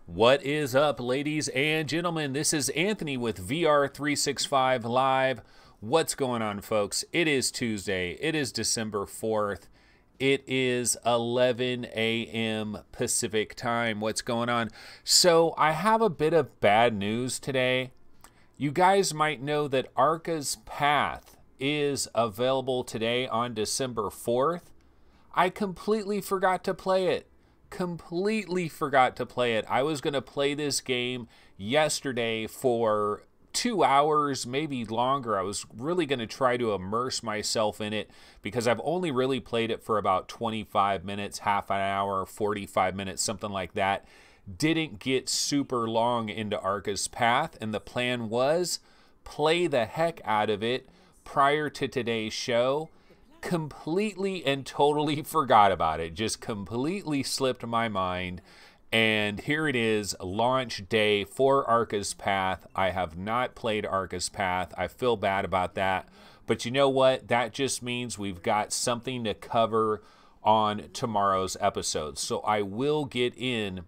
What is up, ladies and gentlemen? This is Anthony with VR365 Live. What's going on, folks? It is Tuesday. It is December 4th. It is 11 a.m. Pacific time. What's going on? So I have a bit of bad news today. You guys might know that Arca's Path is available today on December 4th. I completely forgot to play it. Completely forgot to play it. I was going to play this game yesterday for 2 hours, maybe longer. I was really going to try to immerse myself in it because I've only really played it for about 25 minutes, half an hour, 45 minutes, something like that. Didn't get super long into Arca's Path, and the plan was play the heck out of it prior to today's show. Completely and totally forgot about it. Just completely slipped my mind. And here it is, launch day for Arca's Path. I have not played Arca's Path. I feel bad about that. But you know what? That just means we've got something to cover on tomorrow's episode. So I will get in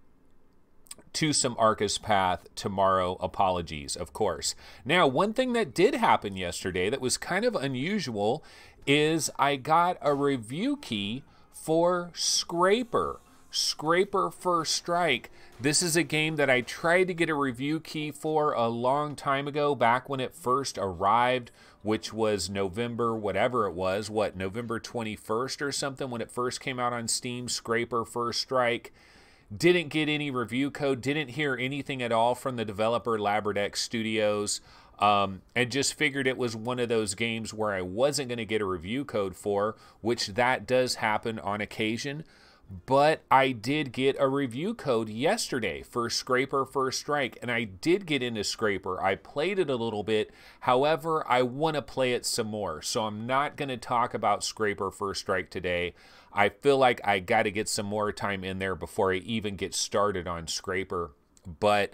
to some Arca's Path tomorrow. Apologies, of course. Now, one thing that did happen yesterday that was kind of unusual is I got a review key for Scraper. Scraper First Strike. This is a game that I tried to get a review key for a long time ago, back when it first arrived, which was November, whatever it was, November 21st or something, when it first came out on Steam, Scraper First Strike. Didn't get any review code, didn't hear anything at all from the developer Labradex Studios, and just figured it was one of those games where I wasn't going to get a review code for, which that does happen on occasion. But I did get a review code yesterday for Scraper First Strike, and I did get into Scraper. I played it a little bit. However, I want to play it some more, so I'm not going to talk about Scraper First Strike today. I feel like I got to get some more time in there before I even get started on Scraper, but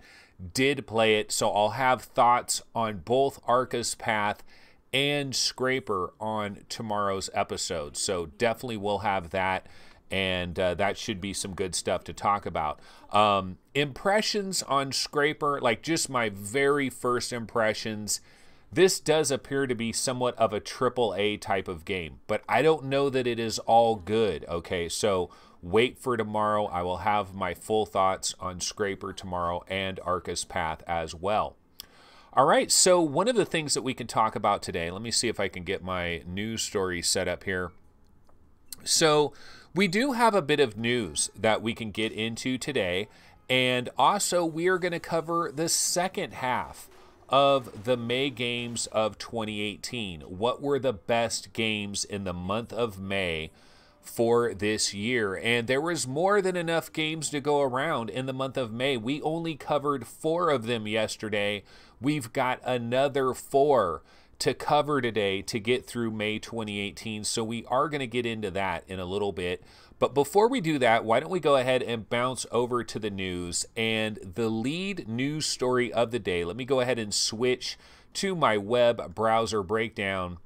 did play it, so I'll have thoughts on both Arca's Path and Scraper on tomorrow's episode. So definitely we'll have that, and that should be some good stuff to talk about. Impressions on Scraper, like just my very first impressions. This does appear to be somewhat of a AAA type of game, but I don't know that it is all good, okay? So wait for tomorrow. I will have my full thoughts on Scraper tomorrow and Arca's Path as well. All right, so one of the things that we can talk about today, let me see if I can get my news story set up here. So we do have a bit of news that we can get into today, and also we are going to cover the second half of the May games of 2018. What were the best games in the month of May for this year? And there was more than enough games to go around in the month of May. We only covered 4 of them yesterday. We've got another 4 to cover today to get through May 2018. So we are going to get into that in a little bit. But before we do that, why don't we go ahead and bounce over to the news and the lead news story of the day. Let me go ahead and switch to my web browser breakdown.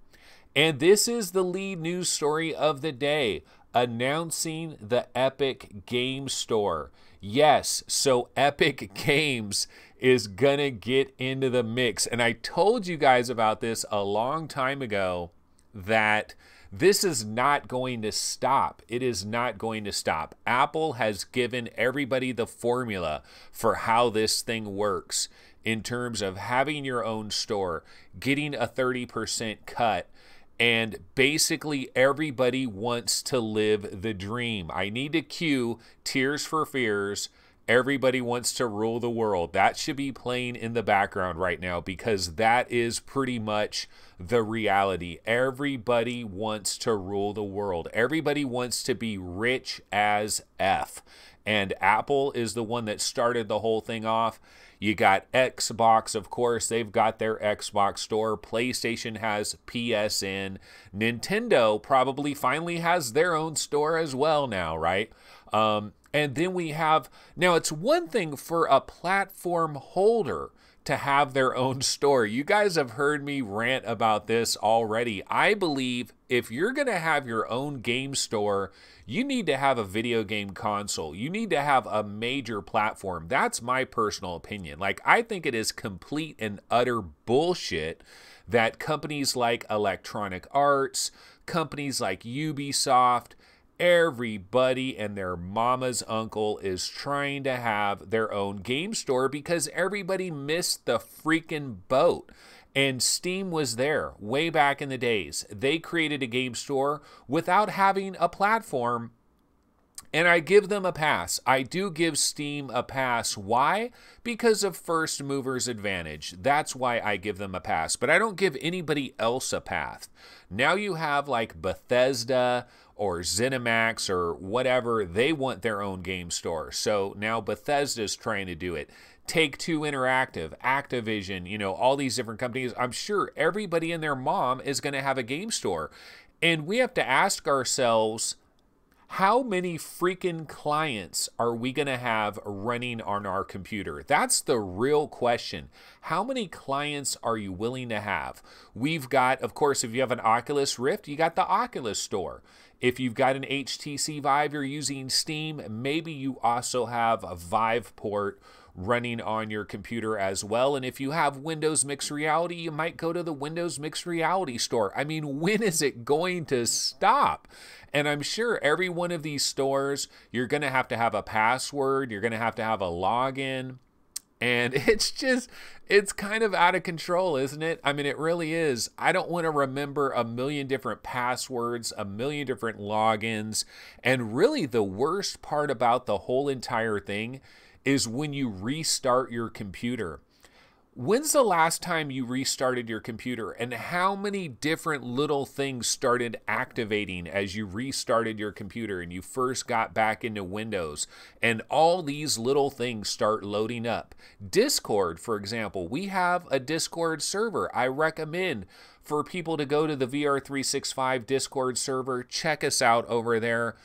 And this is the lead news story of the day, announcing the Epic Game Store. Yes, so Epic Games is gonna get into the mix. And I told you guys about this a long time ago that this is not going to stop. It is not going to stop. Apple has given everybody the formula for how this thing works in terms of having your own store, getting a 30% cut, and basically everybody wants to live the dream. I need to cue Tears for Fears. Everybody wants to rule the world. That should be playing in the background right now because that is pretty much the reality. Everybody wants to rule the world. Everybody wants to be rich as F. And Apple is the one that started the whole thing off. You got Xbox, of course. They've got their Xbox store. PlayStation has PSN. Nintendo probably finally has their own store as well now, right? And then we have, now it's one thing for a platform holder to have their own store. You guys have heard me rant about this already. I believe if you're going to have your own game store, you need to have a video game console. You need to have a major platform. That's my personal opinion. Like, I think it is complete and utter bullshit that companies like Electronic Arts, companies like Ubisoft, everybody and their mama's uncle is trying to have their own game store because everybody missed the freaking boat. And Steam was there way back in the days. They created a game store without having a platform, and I give them a pass. I do give Steam a pass. Why? Because of first movers advantage. That's why I give them a pass. But I don't give anybody else a pass. Now you have like Bethesda or ZeniMax or whatever. They want their own game store. So now Bethesda's trying to do it. Take-Two Interactive, Activision, you know, all these different companies. I'm sure everybody and their mom is going to have a game store. And we have to ask ourselves, how many freaking clients are we going to have running on our computer? That's the real question. How many clients are you willing to have? We've got, of course, if you have an Oculus Rift, you got the Oculus Store. If you've got an HTC Vive, you're using Steam, maybe you also have a Vive port running on your computer as well. And if you have Windows Mixed Reality, you might go to the Windows Mixed Reality store. I mean, when is it going to stop? And I'm sure every one of these stores, you're going to have a password. You're going to have a login. And it's kind of out of control, isn't it? I mean, it really is. I don't want to remember a million different passwords, a million different logins. And really the worst part about the whole entire thing is when you restart your computer. When's the last time you restarted your computer, and how many different little things started activating as you restarted your computer and you first got back into Windows, and all these little things start loading up? Discord, for example, we have a Discord server. I recommend for people to go to the VR365 Discord server. Check us out over there.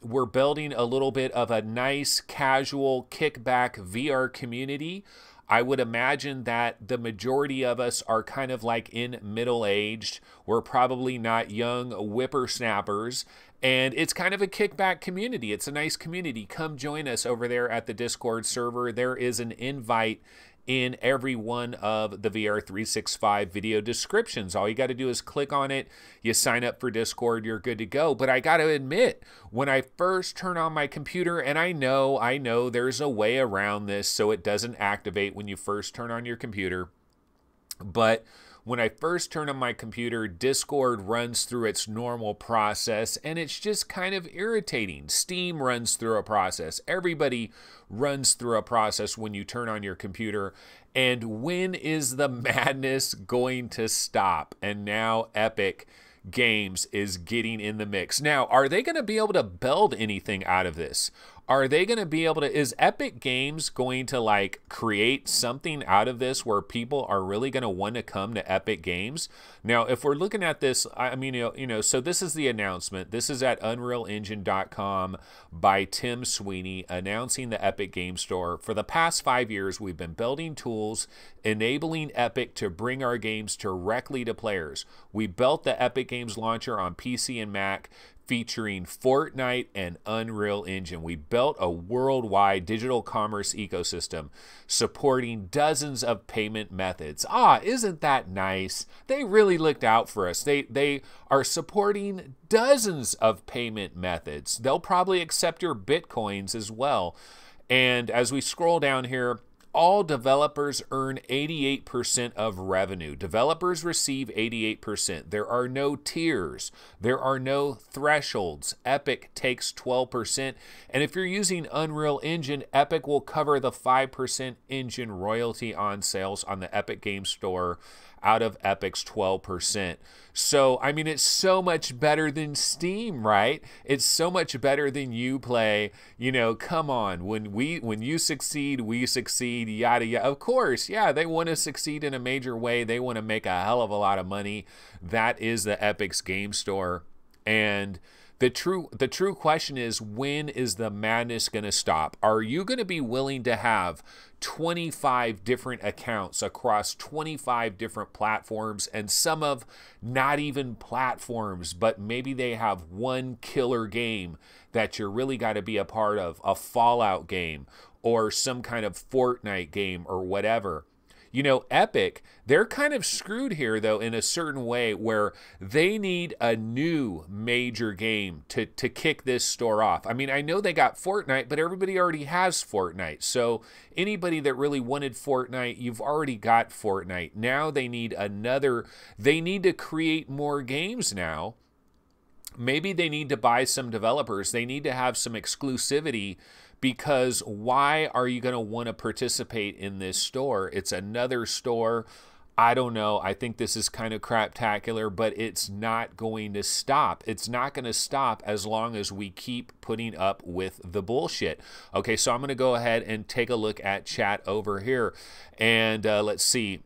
We're building a little bit of a nice casual kickback VR community. I would imagine that the majority of us are kind of like in middle-aged. We're probably not young whippersnappers. And it's kind of a kickback community. It's a nice community. Come join us over there at the Discord server. There is an invite in every one of the VR365 video descriptions. All you got to do is click on it. You sign up for Discord. You're good to go. But I got to admit, when I first turn on my computer, and I know there's a way around this so it doesn't activate when you first turn on your computer. But when I first turn on my computer, Discord runs through its normal process, and it's just kind of irritating. Steam runs through a process. Everybody runs through a process when you turn on your computer. And when is the madness going to stop? And now Epic Games is getting in the mix. Now, are they going to be able to build anything out of this? Are they going to be able to, is Epic Games going to like create something out of this where people are really going to want to come to Epic Games? Now, if we're looking at this, I mean, so this is the announcement. This is at unrealengine.com by Tim Sweeney announcing the Epic Game Store. For the past 5 years, we've been building tools enabling Epic to bring our games directly to players. We built the Epic Games launcher on PC and Mac, featuring Fortnite and Unreal Engine. We built a worldwide digital commerce ecosystem supporting dozens of payment methods. Isn't that nice? They really looked out for us. They are supporting dozens of payment methods. They'll probably accept your Bitcoins as well. And as we scroll down here, all developers earn 88% of revenue. Developers receive 88%. There are no tiers. There are no thresholds. Epic takes 12%. And if you're using Unreal Engine, Epic will cover the 5% engine royalty on sales on the Epic Game Store out of Epic's 12%. So, I mean, it's so much better than Steam, right? It's so much better than Uplay. You know, come on. When you succeed, we succeed, yada, yada. Of course, yeah, they want to succeed in a major way. They want to make a hell of a lot of money. That is the Epic's Game Store. And The true question is, when is the madness going to stop? Are you going to be willing to have 25 different accounts across 25 different platforms, and some of not even platforms, but maybe they have one killer game that you're really got to be a part of, a Fallout game or some kind of Fortnite game or whatever? You know, Epic, they're kind of screwed here, though, in a certain way, where they need a new major game to kick this store off. I mean, I know they got Fortnite, but everybody already has Fortnite. So anybody that really wanted Fortnite, you've already got Fortnite. Now they need another. They need to create more games now. Maybe they need to buy some developers. They need to have some exclusivity, because why are you going to want to participate in this store? It's another store. I don't know. I think this is kind of craptacular, but it's not going to stop. It's not going to stop as long as we keep putting up with the bullshit. Okay, so I'm going to go ahead and take a look at chat over here. And let's see.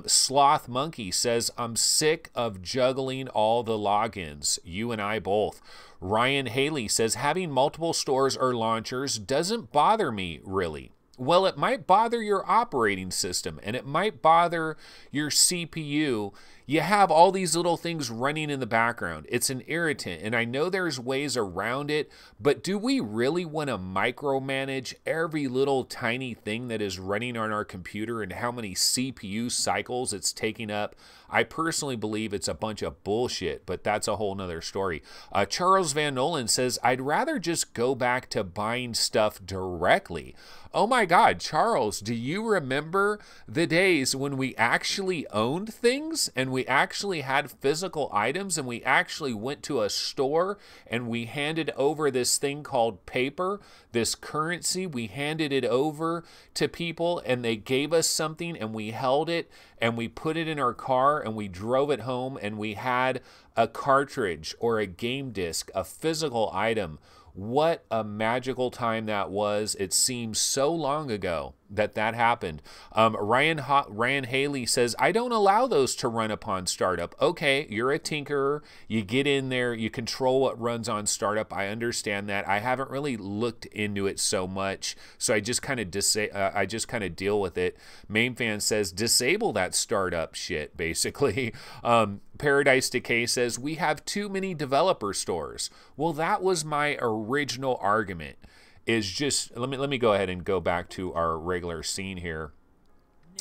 Sloth Monkey says, I'm sick of juggling all the logins. You and I both. Ryan Haley says, having multiple stores or launchers doesn't bother me, really. Well, it might bother your operating system, and it might bother your CPU. You have all these little things running in the background. It's an irritant, and I know there's ways around it, but do we really want to micromanage every little tiny thing that is running on our computer and how many CPU cycles it's taking up? I personally believe it's a bunch of bullshit, but that's a whole nother story. Charles Van Nolan says, I'd rather just go back to buying stuff directly. Oh my God, Charles, do you remember the days when we actually owned things and we actually had physical items and we actually went to a store and we handed over this thing called paper, this currency? We handed it over to people and they gave us something and we held it and we put it in our car and we drove it home and we had a cartridge or a game disc, a physical item. What a magical time that was. It seems so long ago that happened. Ryan Haley says, I don't allow those to run upon startup. Okay, you're a tinkerer. You get in there. You control what runs on startup. I understand that. I haven't really looked into it so much, so I just kind of deal with it. Main fan says, disable that startup shit, basically. Paradise Decay says, we have too many developer stores. Well, that was my original argument. Is just, let me go ahead and go back to our regular scene here.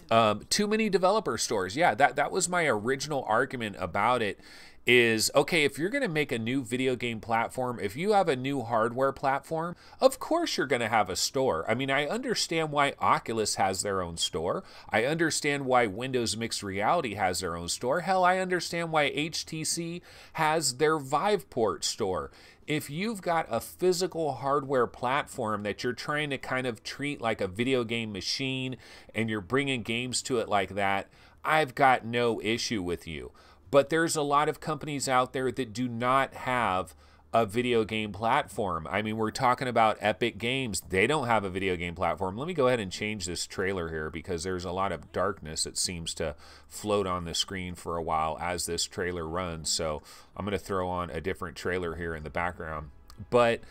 Too many developer stores. Yeah, that was my original argument about it. Is, okay, if you're going to make a new video game platform, if you have a new hardware platform, of course you're going to have a store. I mean, I understand why Oculus has their own store. I understand why Windows Mixed Reality has their own store. Hell, I understand why HTC has their Viveport store. If you've got a physical hardware platform that you're trying to kind of treat like a video game machine and you're bringing games to it like that, I've got no issue with you. But there's a lot of companies out there that do not have a video game platform. I mean, we're talking about Epic Games. They don't have a video game platform. Let me go ahead and change this trailer here because there's a lot of darkness that seems to float on the screen for a while as this trailer runs. So I'm going to throw on a different trailer here in the background. But,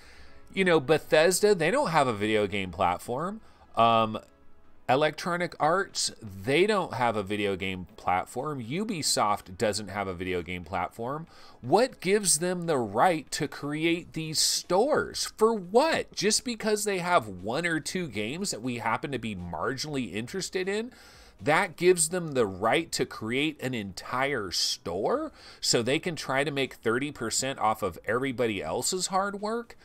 you know, Bethesda, they don't have a video game platform. Electronic Arts, they don't have a video game platform. Ubisoft doesn't have a video game platform. What gives them the right to create these stores? For what? Just because they have one or two games that we happen to be marginally interested in? That gives them the right to create an entire store so they can try to make 30% off of everybody else's hard work?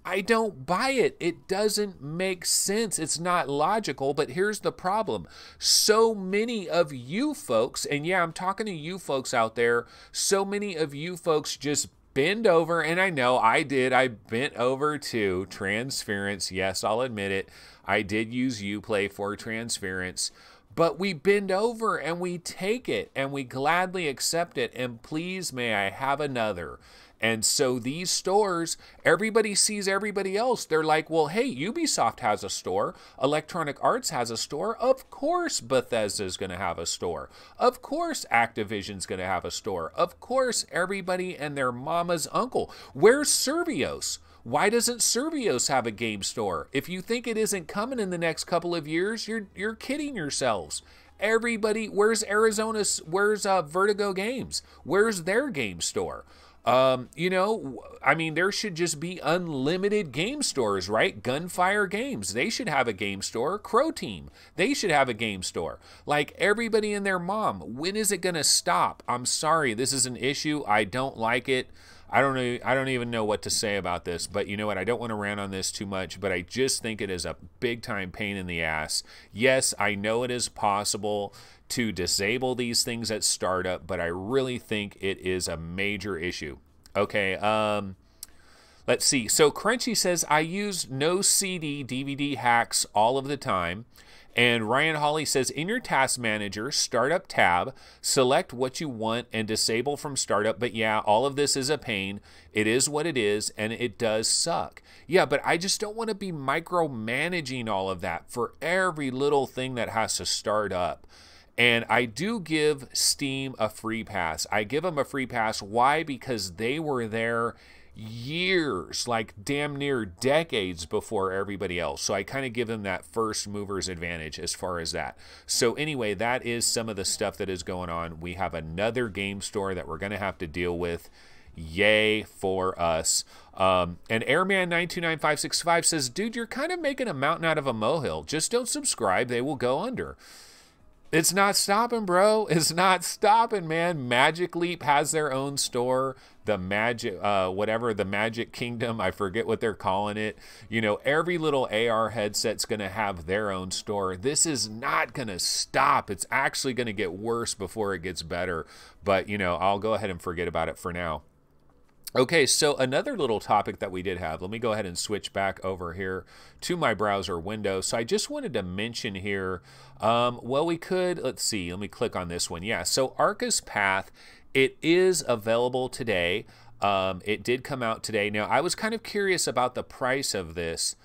I don't buy it. It doesn't make sense. It's not logical, but here's the problem. So many of you folks, and yeah, I'm talking to you folks out there, so many of you folks just bend over, and I know I did. I bent over to transference. Yes, I'll admit it. I did use Uplay for transference. But we bend over and we take it and we gladly accept it. And please, may I have another. And so these stores, everybody sees everybody else. They're like, well, hey, Ubisoft has a store. Electronic Arts has a store. Of course Bethesda's going to have a store. Of course Activision's going to have a store. Of course everybody and their mama's uncle. Where's Servios? Why doesn't Servios have a game store? If you think it isn't coming in the next couple of years, you're kidding yourselves. Everybody, where's Arizona's, where's Vertigo Games? Where's their game store? You know, I mean, there should just be unlimited game stores, right? Gunfire Games, they should have a game store. Crow Team, they should have a game store. Like everybody and their mom. When is it going to stop? I'm sorry, this is an issue. I don't like it. I don't know. I don't even know what to say about this, but you know what? I don't want to rant on this too much, but I just think it is a big time pain in the ass. Yes, I know it is possible to disable these things at startup, but I really think it is a major issue. Okay, let's see. So Crunchy says, I use no CD DVD hacks all of the time. And Ryan Hawley says, in your task manager, startup tab, select what you want and disable from startup. But yeah, all of this is a pain. It is what it is, and it does suck. Yeah, but I just don't want to be micromanaging all of that for every little thing that has to start up. And I do give Steam a free pass. I give them a free pass. Why? Because they were there years, like damn near decades before everybody else. So I kind of give them that first mover's advantage as far as that. So anyway, that is some of the stuff that is going on. We have another game store that we're going to have to deal with. Yay for us. And Airman929565 says, dude, you're kind of making a mountain out of a molehill. Just don't subscribe. They will go under. It's not stopping, bro. It's not stopping, man. Magic Leap has their own store. The Magic, whatever, the Magic Kingdom, I forget what they're calling it. You know, every little AR headset's going to have their own store. This is not going to stop. It's actually going to get worse before it gets better. But, you know, I'll go ahead and forget about it for now. Okay, so another little topic that we did have, let me go ahead and switch back over here to my browser window. So I just wanted to mention here, well, we could, let's see, let me click on this one. Yeah, so Arca's Path, it is available today. It did come out today. Now, I was kind of curious about the price of this.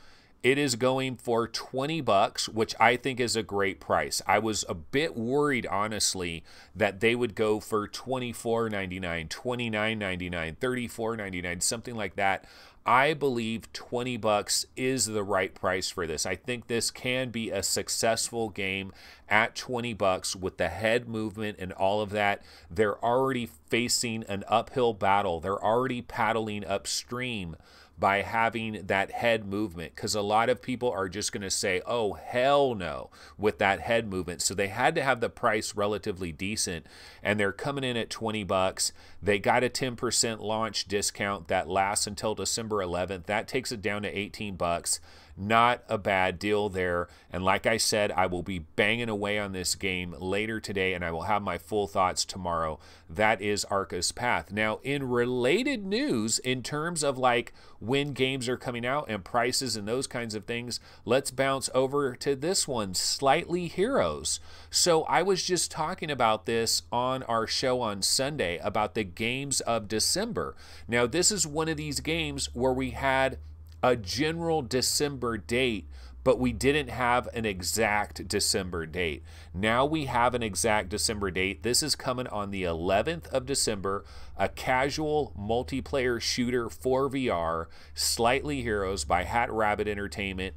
It is going for $20, which I think is a great price. I was a bit worried, honestly, that they would go for $24.99, $29.99, $34.99, something like that. I believe $20 is the right price for this. I think this can be a successful game at $20 with the head movement and all of that. They're already facing an uphill battle. They're already paddling upstream by having that head movement, because a lot of people are just going to say, oh, hell no, with that head movement. So they had to have the price relatively decent, and they're coming in at $20. They got a 10% launch discount that lasts until December 11th. That takes it down to $18. Not a bad deal there. And like I said, I will be banging away on this game later today, and I will have my full thoughts tomorrow. That is Arca's Path. Now, in related news, in terms of like when games are coming out and prices and those kinds of things, let's bounce over to this one, Slightly Heroes. So I was just talking about this on our show on Sunday about the games of December. Now, this is one of these games where we had a general December date, but we didn't have an exact December date. Now we have an exact December date. This is coming on the 11th of December, a casual multiplayer shooter for VR, Slightly Heroes by Hat Rabbit Entertainment.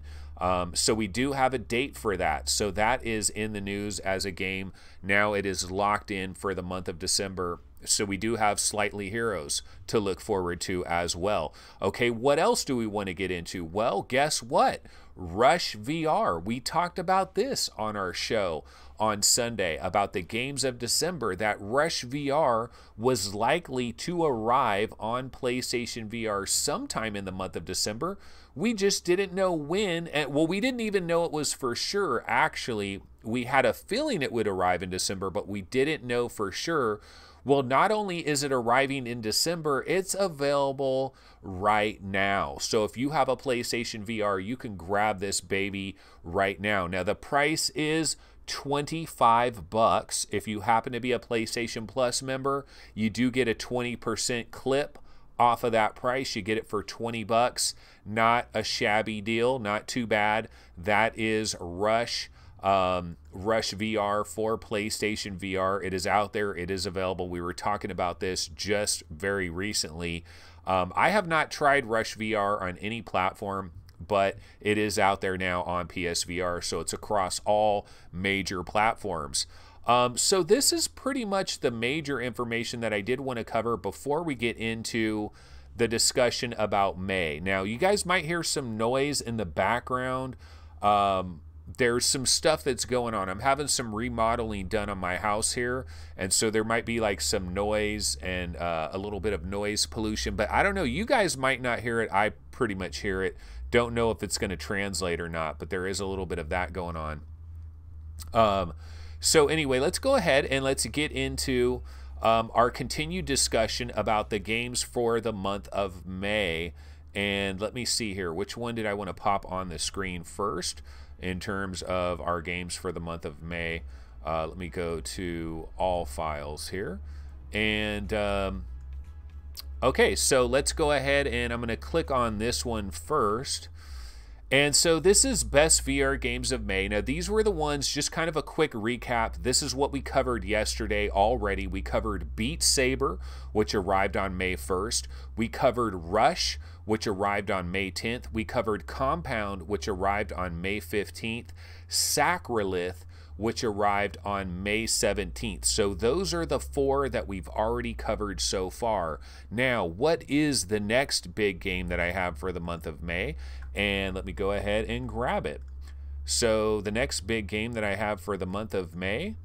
So we do have a date for that. So that is in the news as a game. Now it is locked in for the month of December. So we do have Slightly Heroes to look forward to as well. Okay, what else do we want to get into? Well, guess what? Rush VR. We talked about this on our show on Sunday about the games of December, that Rush VR was likely to arrive on PlayStation VR sometime in the month of December. We just didn't know when, and well, we didn't even know it was for sure. Actually, we had a feeling it would arrive in December, but we didn't know for sure. Well, not only is it arriving in December, it's available right now. So if you have a PlayStation VR, you can grab this baby right now. Now, the price is $25. If you happen to be a PlayStation Plus member, you do get a 20% clip off of that price. You get it for 20 bucks. Not a shabby deal, not too bad. That is Rush VR for PlayStation VR. It is out there. It is available. We were talking about this just very recently. I have not tried Rush VR on any platform, but it is out there now on PSVR, so it's across all major platforms. So this is pretty much the major information that I did want to cover before we get into the discussion about May. Now, you guys might hear some noise in the background. There's some stuff that's going on. I'm having some remodeling done on my house here, and so there might be like some noise and a little bit of noise pollution, but I don't know. You guys might not hear it. I pretty much hear it. Don't know if it's going to translate or not, but there is a little bit of that going on. So anyway, let's go ahead and let's get into our continued discussion about the games for the month of May. And let me see here. Which one did I want to pop on the screen first in terms of our games for the month of May? Let me go to all files here. And okay, so let's go ahead and I'm going to click on this one first. And so this is Best VR Games of May. Now, these were the ones, just kind of a quick recap. This is what we covered yesterday already. We covered Beat Saber, which arrived on May 1st. We covered Rush, which arrived on May 10th. We covered Compound, which arrived on May 15th. Sacrilith, which arrived on May 17th. So those are the 4 that we've already covered so far. Now, what is the next big game that I have for the month of May? And let me go ahead and grab it. So the next big game that I have for the month of May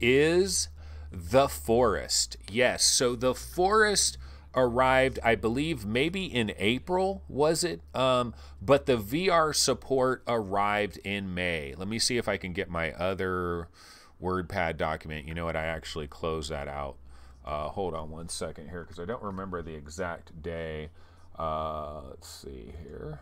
is The Forest. Yes, so The Forest arrived, I believe, maybe in April, was it? But the VR support arrived in May. Let me see if I can get my other WordPad document. You know what? I actually closed that out. Hold on one second here, because I don't remember the exact day. Let's see here.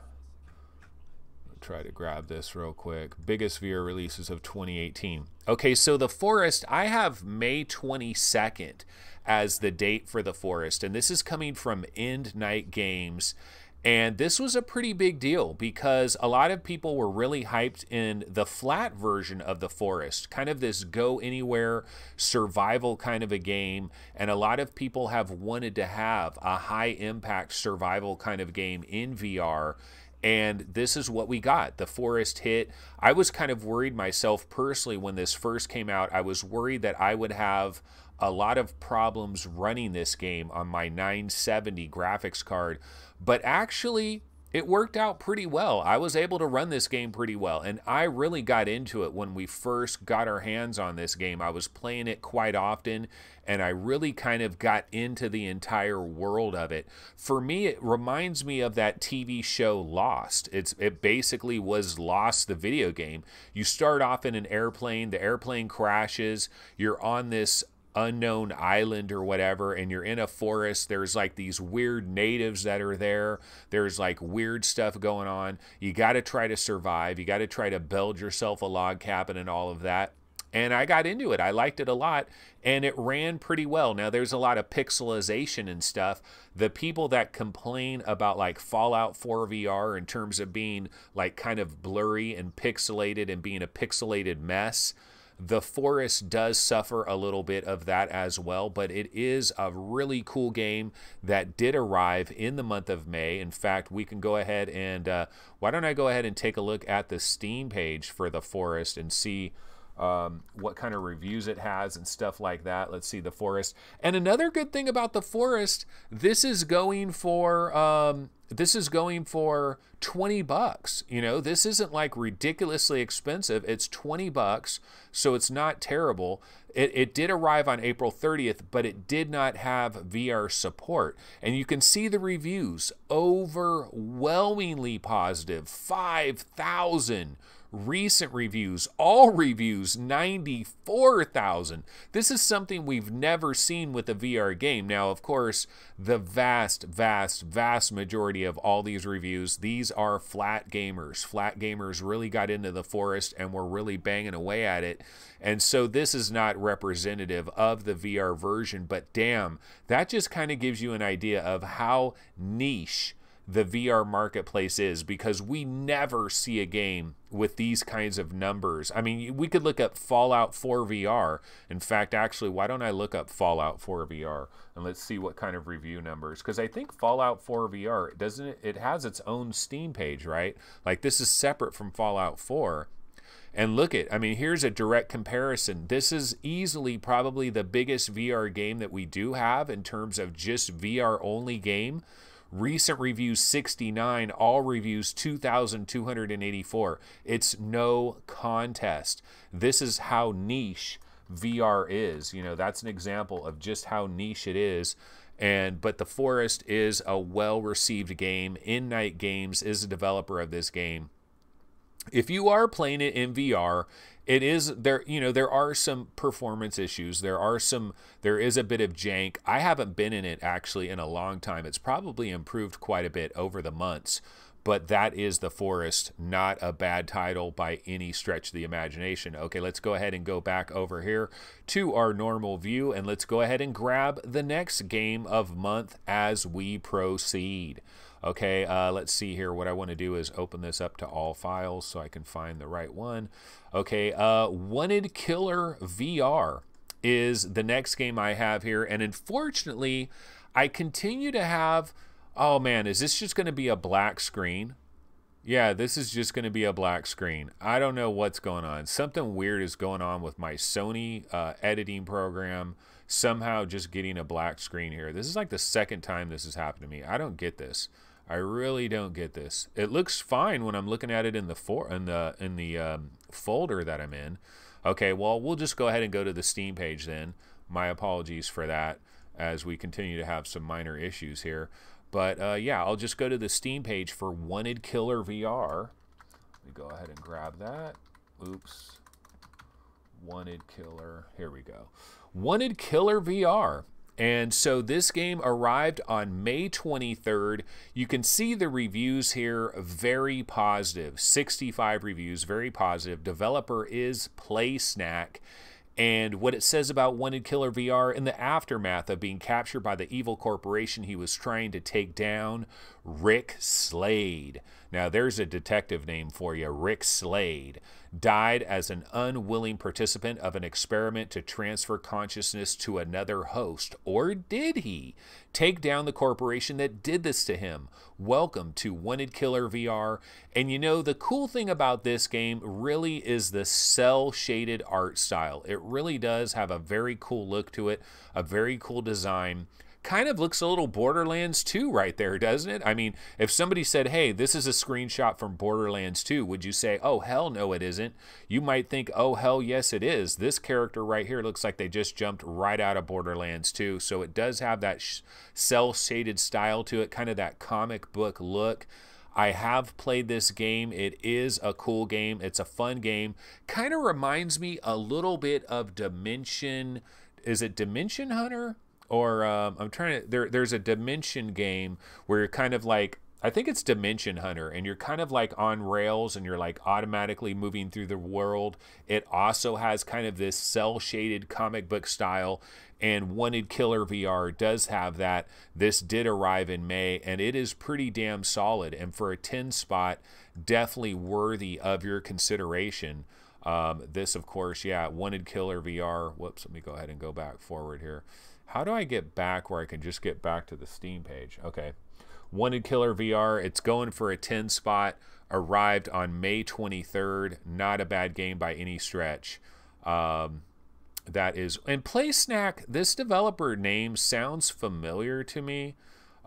I'll try to grab this real quick. Biggest VR releases of 2018. Okay, so The Forest, I have May 22nd as the date for The Forest, and this is coming from End Night Games. And this was a pretty big deal because a lot of people were really hyped in the flat version of The Forest, kind of this go anywhere survival kind of a game. And a lot of people have wanted to have a high impact survival kind of game in VR. And this is what we got. The Forest hit. I was kind of worried myself personally when this first came out. I was worried that I would have a lot of problems running this game on my 970 graphics card, but actually it worked out pretty well. I was able to run this game pretty well, and I really got into it when we first got our hands on this game. I was playing it quite often, and I really kind of got into the entire world of it. For me, it reminds me of that TV show Lost. It basically was Lost, the video game. You start off in an airplane, the airplane crashes, you're on this unknown island or whatever, and you're in a forest. There's like these weird natives that are there. There's like weird stuff going on. You got to try to survive. You got to try to build yourself a log cabin and all of that. And I got into it. I liked it a lot, and it ran pretty well. Now, there's a lot of pixelization and stuff. The people that complain about like Fallout 4 VR in terms of being like kind of blurry and pixelated and being a pixelated mess, The Forest does suffer a little bit of that as well, but it is a really cool game that did arrive in the month of May. In fact, we can go ahead and, why don't I go ahead and take a look at the Steam page for The Forest and see what kind of reviews it has and stuff like that. Let's see, The Forest. And another good thing about The Forest, this is going for 20 bucks. You know, this isn't like ridiculously expensive. It's 20 bucks, so it's not terrible. It did arrive on April 30th, but it did not have VR support. And you can see the reviews, overwhelmingly positive, 5,000 Recent reviews, all reviews, 94,000. This is something we've never seen with a VR game. Now, of course, the vast majority of all these reviews, these are flat gamers. Flat gamers really got into the Forest and were really banging away at it. And so this is not representative of the VR version, but damn, that just kind of gives you an idea of how niche the VR marketplace is, because we never see a game with these kinds of numbers. I mean, we could look up Fallout 4 VR. In fact, actually, why don't I look up Fallout 4 VR and let's see what kind of review numbers, because I think Fallout 4 VR, doesn't it, it has its own Steam page, right? Like, this is separate from Fallout 4. And look at, I mean, here's a direct comparison. This is easily probably the biggest VR game that we do have in terms of just VR only game. Recent reviews 69, all reviews 2,284. It's no contest. This is how niche VR is. You know, that's an example of just how niche it is. But The Forest is a well-received game. In Night Games is a developer of this game. If you are playing it in VR, it is there, you know, there are some performance issues. There is a bit of jank. I haven't been in it actually in a long time. It's probably improved quite a bit over the months, but that is The Forest, not a bad title by any stretch of the imagination. Okay, let's go ahead and go back over here to our normal view, and let's go ahead and grab the next game of month as we proceed. Okay, let's see here. What I want to do is open this up to all files so I can find the right one. Okay, Wanted Killer VR is the next game I have here. And unfortunately, I continue to have... Oh, man, is this just going to be a black screen? Yeah, this is just going to be a black screen. I don't know what's going on. Something weird is going on with my Sony editing program. Somehow just getting a black screen here. This is like the second time this has happened to me. I don't get this. I really don't get this. It looks fine when I'm looking at it in the folder that I'm in. Okay, well, we'll just go ahead and go to the Steam page then. My apologies for that, as we continue to have some minor issues here. But yeah, I'll just go to the Steam page for Wanted Killer VR. Let me go ahead and grab that. Oops. Wanted Killer. Here we go. Wanted Killer VR. And so this game arrived on May 23rd. You can see the reviews here, very positive. 65 reviews, very positive. Developer is PlaySnack. And what it says about Wanted Killer VR: in the aftermath of being captured by the evil corporation he was trying to take down, Rick Slade. Now there's a detective name for you, Rick Slade. Died as an unwilling participant of an experiment to transfer consciousness to another host. Or did he take down the corporation that did this to him? Welcome to Wanted Killer VR. And you know, the cool thing about this game really is the cel-shaded art style. It really does have a very cool look to it, a very cool design. Kind of looks a little Borderlands 2 right there, doesn't it? I mean, if somebody said, hey, this is a screenshot from Borderlands 2, would you say, oh, hell no, it isn't? You might think, oh, hell yes, it is. This character right here looks like they just jumped right out of Borderlands 2. So it does have that cel-shaded style to it, kind of that comic book look. I have played this game. It is a cool game. It's a fun game. Kind of reminds me a little bit of Dimension. Is it Dimension Hunter? Or I'm trying to, there's a Dimension game where you're kind of like, I think it's Dimension Hunter, and you're kind of like on rails and you're like automatically moving through the world. It also has kind of this cel-shaded comic book style, and Wanted Killer VR does have that. This did arrive in May, and it is pretty damn solid. And for a 10 spot, definitely worthy of your consideration. This, of course, yeah, Wanted Killer VR. Whoops, let me go ahead and go back forward here. How do I get back where I can just get back to the Steam page? Okay. Wanted Killer VR, it's going for a 10 spot. Arrived on May 23rd. Not a bad game by any stretch. That is... And PlaySnack, this developer name sounds familiar to me.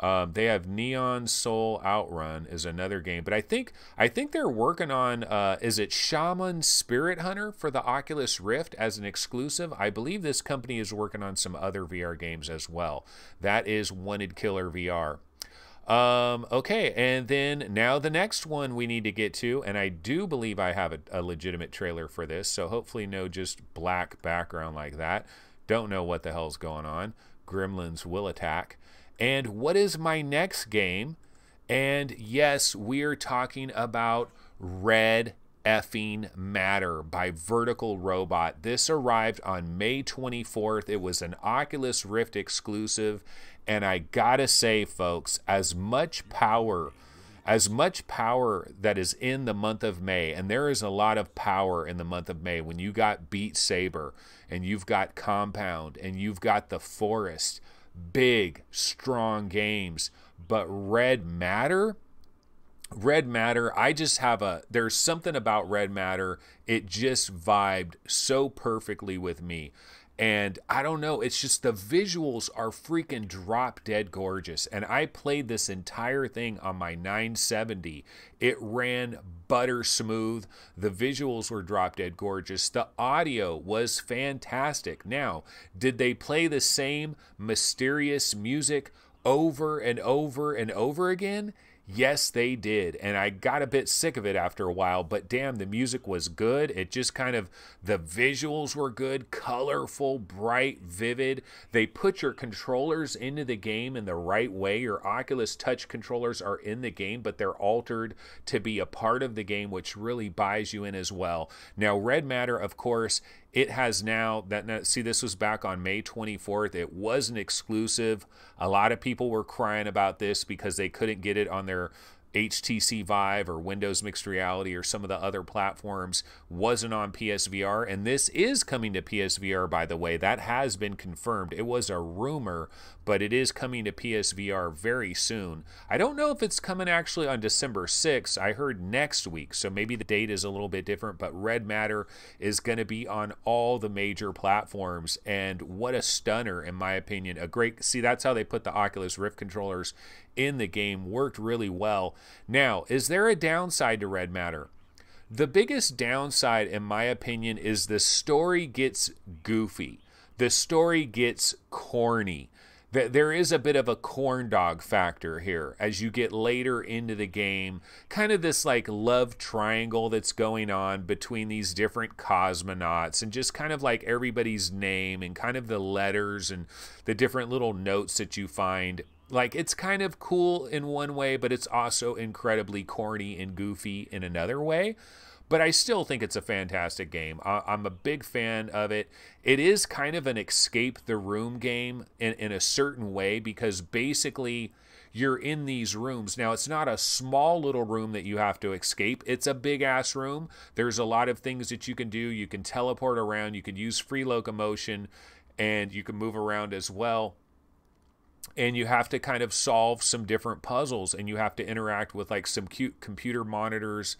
They have Neon Soul Outrun is another game, but I think they're working on is it Shaman Spirit Hunter for the Oculus Rift as an exclusive? I believe this company is working on some other VR games as well. That is Wanted Killer VR. Okay, and then now the next one we need to get to, and I do believe I have a legitimate trailer for this, so hopefully no just black background like that. Don't know what the hell's going on. Gremlins will attack. And what is my next game? And yes, we're talking about Red Effing Matter by Vertical Robot. This arrived on May 24th. It was an Oculus Rift exclusive. And I gotta say, folks, as much power that is in the month of May, and there is a lot of power in the month of May when you got Beat Saber and you've got Compound and you've got The Forest, big, strong games. But Red Matter, there's something about Red Matter. It just vibed so perfectly with me. And I don't know, it's just the visuals are freaking drop dead gorgeous. And I played this entire thing on my 970. It ran butter smooth. The visuals were drop dead gorgeous. The audio was fantastic. Now, did they play the same mysterious music over and over and over again? Yes, they did. And I got a bit sick of it after a while, but damn, the music was good. It just kind of, the visuals were good, colorful, bright, vivid. They put your controllers into the game in the right way. Your Oculus Touch controllers are in the game, but they're altered to be a part of the game, which really buys you in as well. Now, Red Matter, of course, it has now, see, this was back on May 24th. It was an exclusive. A lot of people were crying about this because they couldn't get it on their HTC Vive or Windows Mixed Reality or some of the other platforms. Wasn't on PSVR, and this is coming to PSVR, by the way. That has been confirmed. It was a rumor, but it is coming to PSVR very soon. I don't know if it's coming actually on December 6th. I heard next week, so maybe the date is a little bit different, but Red Matter is going to be on all the major platforms, and what a stunner, in my opinion. A great, see, that's how they put the Oculus Rift controllers in the game. Worked really well. Now, is there a downside to Red Matter? The biggest downside, in my opinion, is the story gets goofy. The story gets corny. There is a bit of a corn dog factor here as you get later into the game. Kind of this like love triangle that's going on between these different cosmonauts, and just kind of like everybody's name and kind of the letters and the different little notes that you find. Like, it's kind of cool in one way, but it's also incredibly corny and goofy in another way. But I still think it's a fantastic game. I'm a big fan of it. It is kind of an escape the room game in a certain way, because basically you're in these rooms. Now, it's not a small little room that you have to escape. It's a big ass room. There's a lot of things that you can do. You can teleport around. You can use free locomotion, and you can move around as well. And you have to kind of solve some different puzzles, and you have to interact with like some cute computer monitors,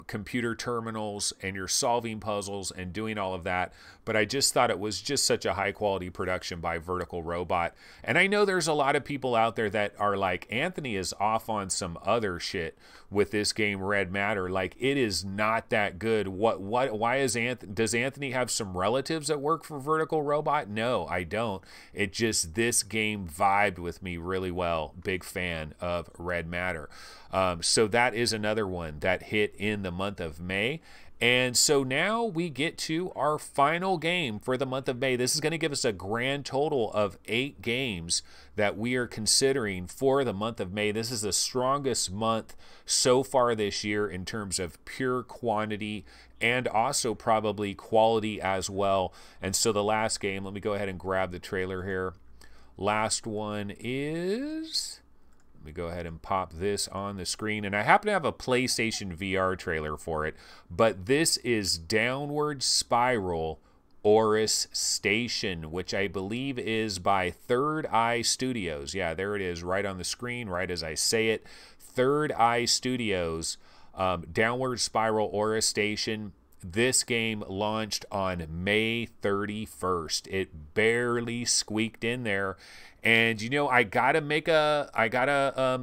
computer terminals, and you're solving puzzles and doing all of that. But I just thought it was just such a high quality production by Vertical Robot. And I know there's a lot of people out there that are like, Anthony is off on some other shit with this game Red Matter. Like, it is not that good. Why is does Anthony have some relatives that work for Vertical Robot? No, I don't. It just, this game vibed with me really well. Big fan of Red Matter. So that is another one that hit in the month of May. And so now we get to our final game for the month of May. This is going to give us a grand total of 8 games that we are considering for the month of May. This is the strongest month so far this year in terms of pure quantity and also probably quality as well. And so the last game, let me go ahead and grab the trailer here. Last one is... Let me go ahead and pop this on the screen. And I happen to have a PlayStation VR trailer for it. But this is Downward Spiral Horus Station, which I believe is by Third Eye Studios. Yeah, there it is right on the screen, right as I say it. Third Eye Studios, Downward Spiral Horus Station. This game launched on May 31st. It barely squeaked in there. And you know, I gotta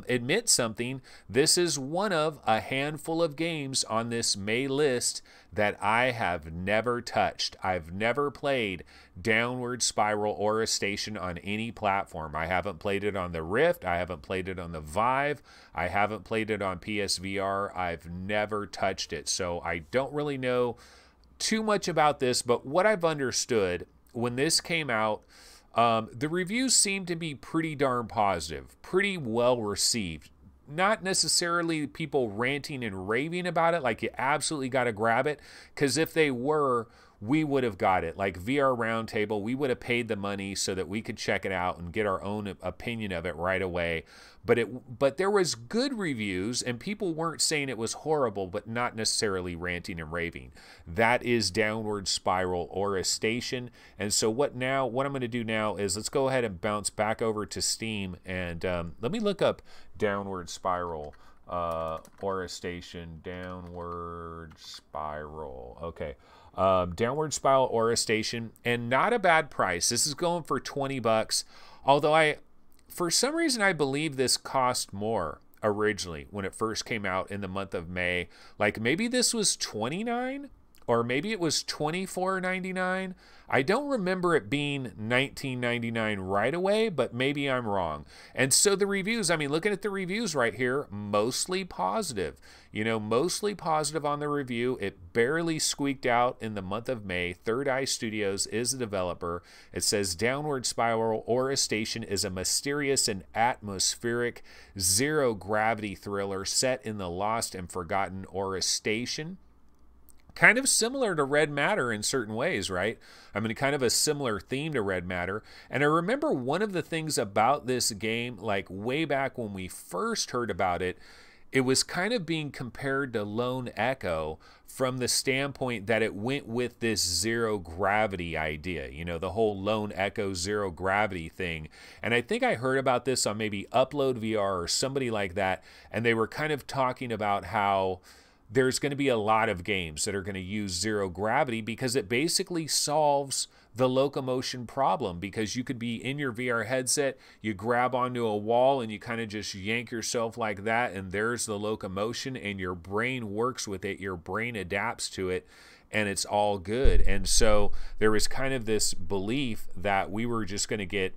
admit something. This is one of a handful of games on this May list that I have never touched. I've never played Downward Spiral Horus Station on any platform. I haven't played it on the Rift. I haven't played it on the Vive. I haven't played it on PSVR. I've never touched it. So I don't really know too much about this, but what I've understood when this came out, the reviews seem to be pretty darn positive, pretty well received. Not necessarily people ranting and raving about it, like you absolutely got to grab it, because if they were, we would have got it. Like VR Roundtable, we would have paid the money so that we could check it out and get our own opinion of it right away. But there was good reviews, and people weren't saying it was horrible, but not necessarily ranting and raving. That is Downward Spiral Horus Station. And so what I'm going to do now is let's go ahead and bounce back over to Steam, and let me look up Downward Spiral Horus Station. Downward Spiral. Okay. Downward Spiral Horus Station, and not a bad price. This is going for $20, although for some reason I believe this cost more originally when it first came out in the month of May. Like maybe this was $29 or maybe it was $24.99. I don't remember it being $19.99 right away, but maybe I'm wrong. And so the reviews, I mean, looking at the reviews right here, mostly positive. You know, mostly positive on the review. It barely squeaked out in the month of May. Third Eye Studios is the developer. It says Downward Spiral Horus Station is a mysterious and atmospheric zero-gravity thriller set in the lost and forgotten Horus Station. Kind of similar to Red Matter in certain ways, right? I mean, kind of a similar theme to Red Matter. And I remember one of the things about this game, like way back when we first heard about it, it was kind of being compared to Lone Echo from the standpoint that it went with this zero gravity idea, you know, the whole Lone Echo zero gravity thing. And I think I heard about this on maybe Upload VR or somebody like that, and they were kind of talking about how there's going to be a lot of games that are going to use zero gravity because it basically solves the locomotion problem, because you could be in your VR headset, you grab onto a wall and you kind of just yank yourself like that, and there's the locomotion, and your brain works with it, your brain adapts to it, and it's all good. And so there was kind of this belief that we were just going to get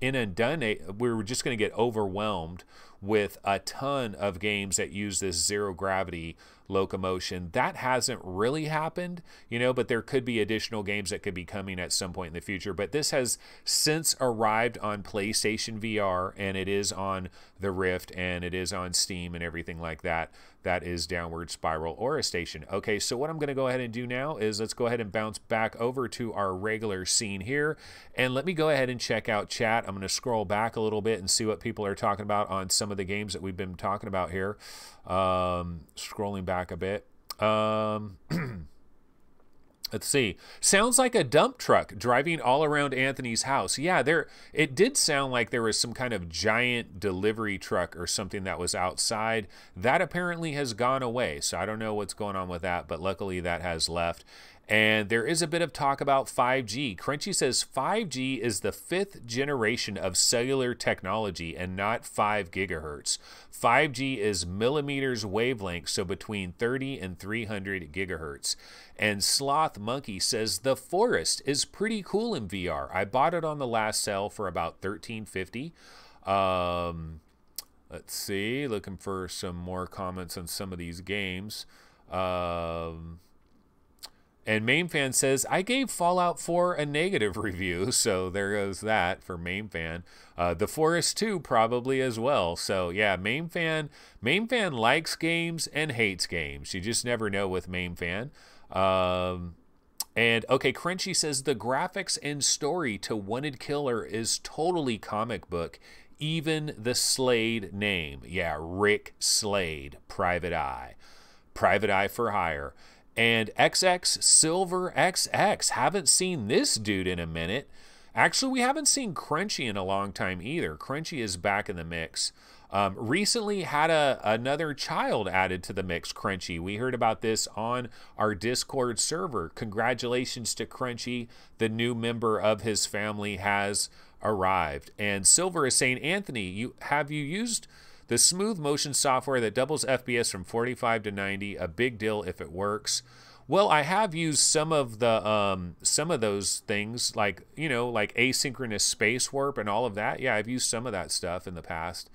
we were just going to get overwhelmed with a ton of games that use this zero gravity locomotion. That hasn't really happened, you know, but there could be additional games that could be coming at some point in the future. But this has since arrived on PlayStation VR, and it is on the Rift, and it is on Steam and everything like that. That is Downward Spiral Horus Station. Okay, so what I'm going to go ahead and do now is let's go ahead and bounce back over to our regular scene here, and let me go ahead and check out chat. I'm going to scroll back a little bit and see what people are talking about on some of the games that we've been talking about here. Scrolling back a bit. Let's see. Sounds like a dump truck driving all around Anthony's house. Yeah, it did sound like there was some kind of giant delivery truck or something that was outside. That apparently has gone away, so I don't know what's going on with that, but luckily that has left. And there is a bit of talk about 5G. Crunchy says 5G is the 5th generation of cellular technology and not 5 gigahertz. 5G is millimeters wavelength, so between 30 and 300 gigahertz. And Sloth Monkey says the Forest is pretty cool in VR. I bought it on the last sale for about $13.50. Let's see, looking for some more comments on some of these games. And MainFan says, I gave Fallout 4 a negative review, so there goes that for MainFan. The Forest 2 probably as well. So yeah, MainFan likes games and hates games. You just never know with MainFan. And okay, Crunchy says the graphics and story to Wanted Killer is totally comic book. Even the Slade name. Yeah, Rick Slade, Private Eye. Private Eye for Hire. And XX Silver XX. Haven't seen this dude in a minute. Actually, we haven't seen Crunchy in a long time either. Crunchy is back in the mix. Recently had another child added to the mix, Crunchy. We heard about this on our Discord server. Congratulations to Crunchy. The new member of his family has arrived. And Silver is saying, Anthony, have you used the smooth motion software that doubles FPS from 45 to 90? A big deal if it works. Well, I have used some of those things, like, you know, like asynchronous space warp and all of that. Yeah, I've used some of that stuff in the past.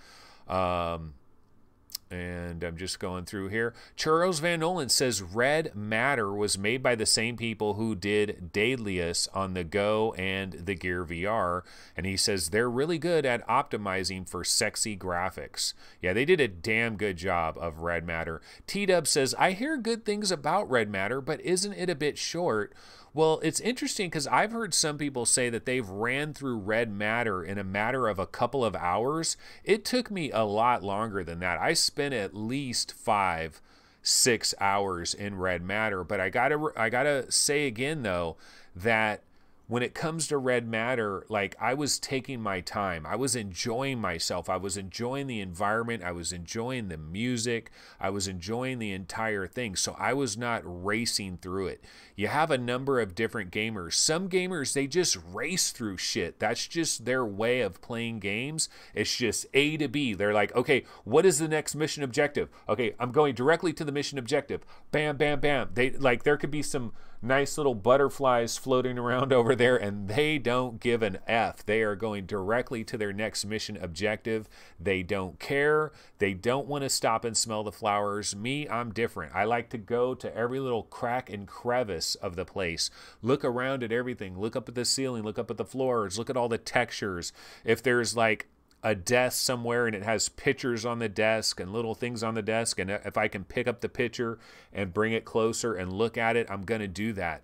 And I'm just going through here. Churros Van Nolan says Red Matter was made by the same people who did Daedalus on the Go and the Gear VR. And he says they're really good at optimizing for sexy graphics. Yeah, they did a damn good job of Red Matter. T-Dub says, I hear good things about Red Matter, but isn't it a bit short? Well, it's interesting because I've heard some people say that they've ran through Red Matter in a matter of a couple of hours. It took me a lot longer than that. I spent at least 5-6 hours in Red Matter. But I gotta say again though that when it comes to Red Matter, like, I was taking my time. I was enjoying myself. I was enjoying the environment. I was enjoying the music. I was enjoying the entire thing. So I was not racing through it. You have a number of different gamers. Some gamers, they just race through shit. That's just their way of playing games. It's just A to B. They're like, okay, what is the next mission objective? Okay, I'm going directly to the mission objective. Bam, bam, bam. There could be some nice little butterflies floating around over there, and they don't give an F. They are going directly to their next mission objective. They don't care. They don't want to stop and smell the flowers. Me, I'm different. I like to go to every little crack and crevice of the place. Look around at everything. Look up at the ceiling. Look up at the floors. Look at all the textures. If there's like a desk somewhere and it has pictures on the desk and little things on the desk, and if I can pick up the picture and bring it closer and look at it, I'm going to do that.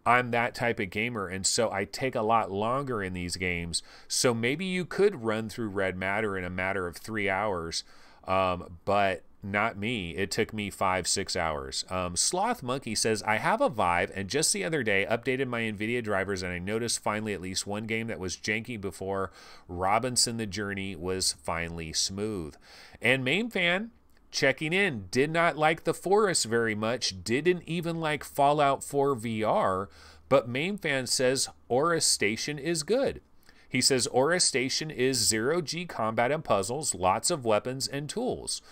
I'm that type of gamer, and so I take a lot longer in these games. So maybe you could run through Red Matter in a matter of 3 hours, but not me. It took me 5-6 hours. Sloth Monkey says, I have a Vive, and just the other day updated my NVIDIA drivers, and I noticed finally at least one game that was janky before. Robinson the Journey was finally smooth. And Main Fan, checking in, did not like the Forest very much, didn't even like Fallout 4 VR, but Main Fan says Horus Station is good. He says Horus Station is 0G combat and puzzles, lots of weapons and tools.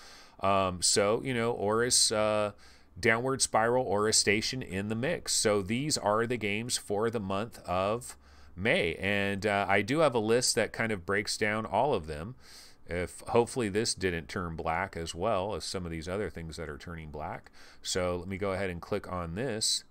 So, you know, Horus, Downward Spiral, Horus Station in the mix. So these are the games for the month of May. And I do have a list that kind of breaks down all of them. If hopefully this didn't turn black as well as some of these other things that are turning black. So let me go ahead and click on this.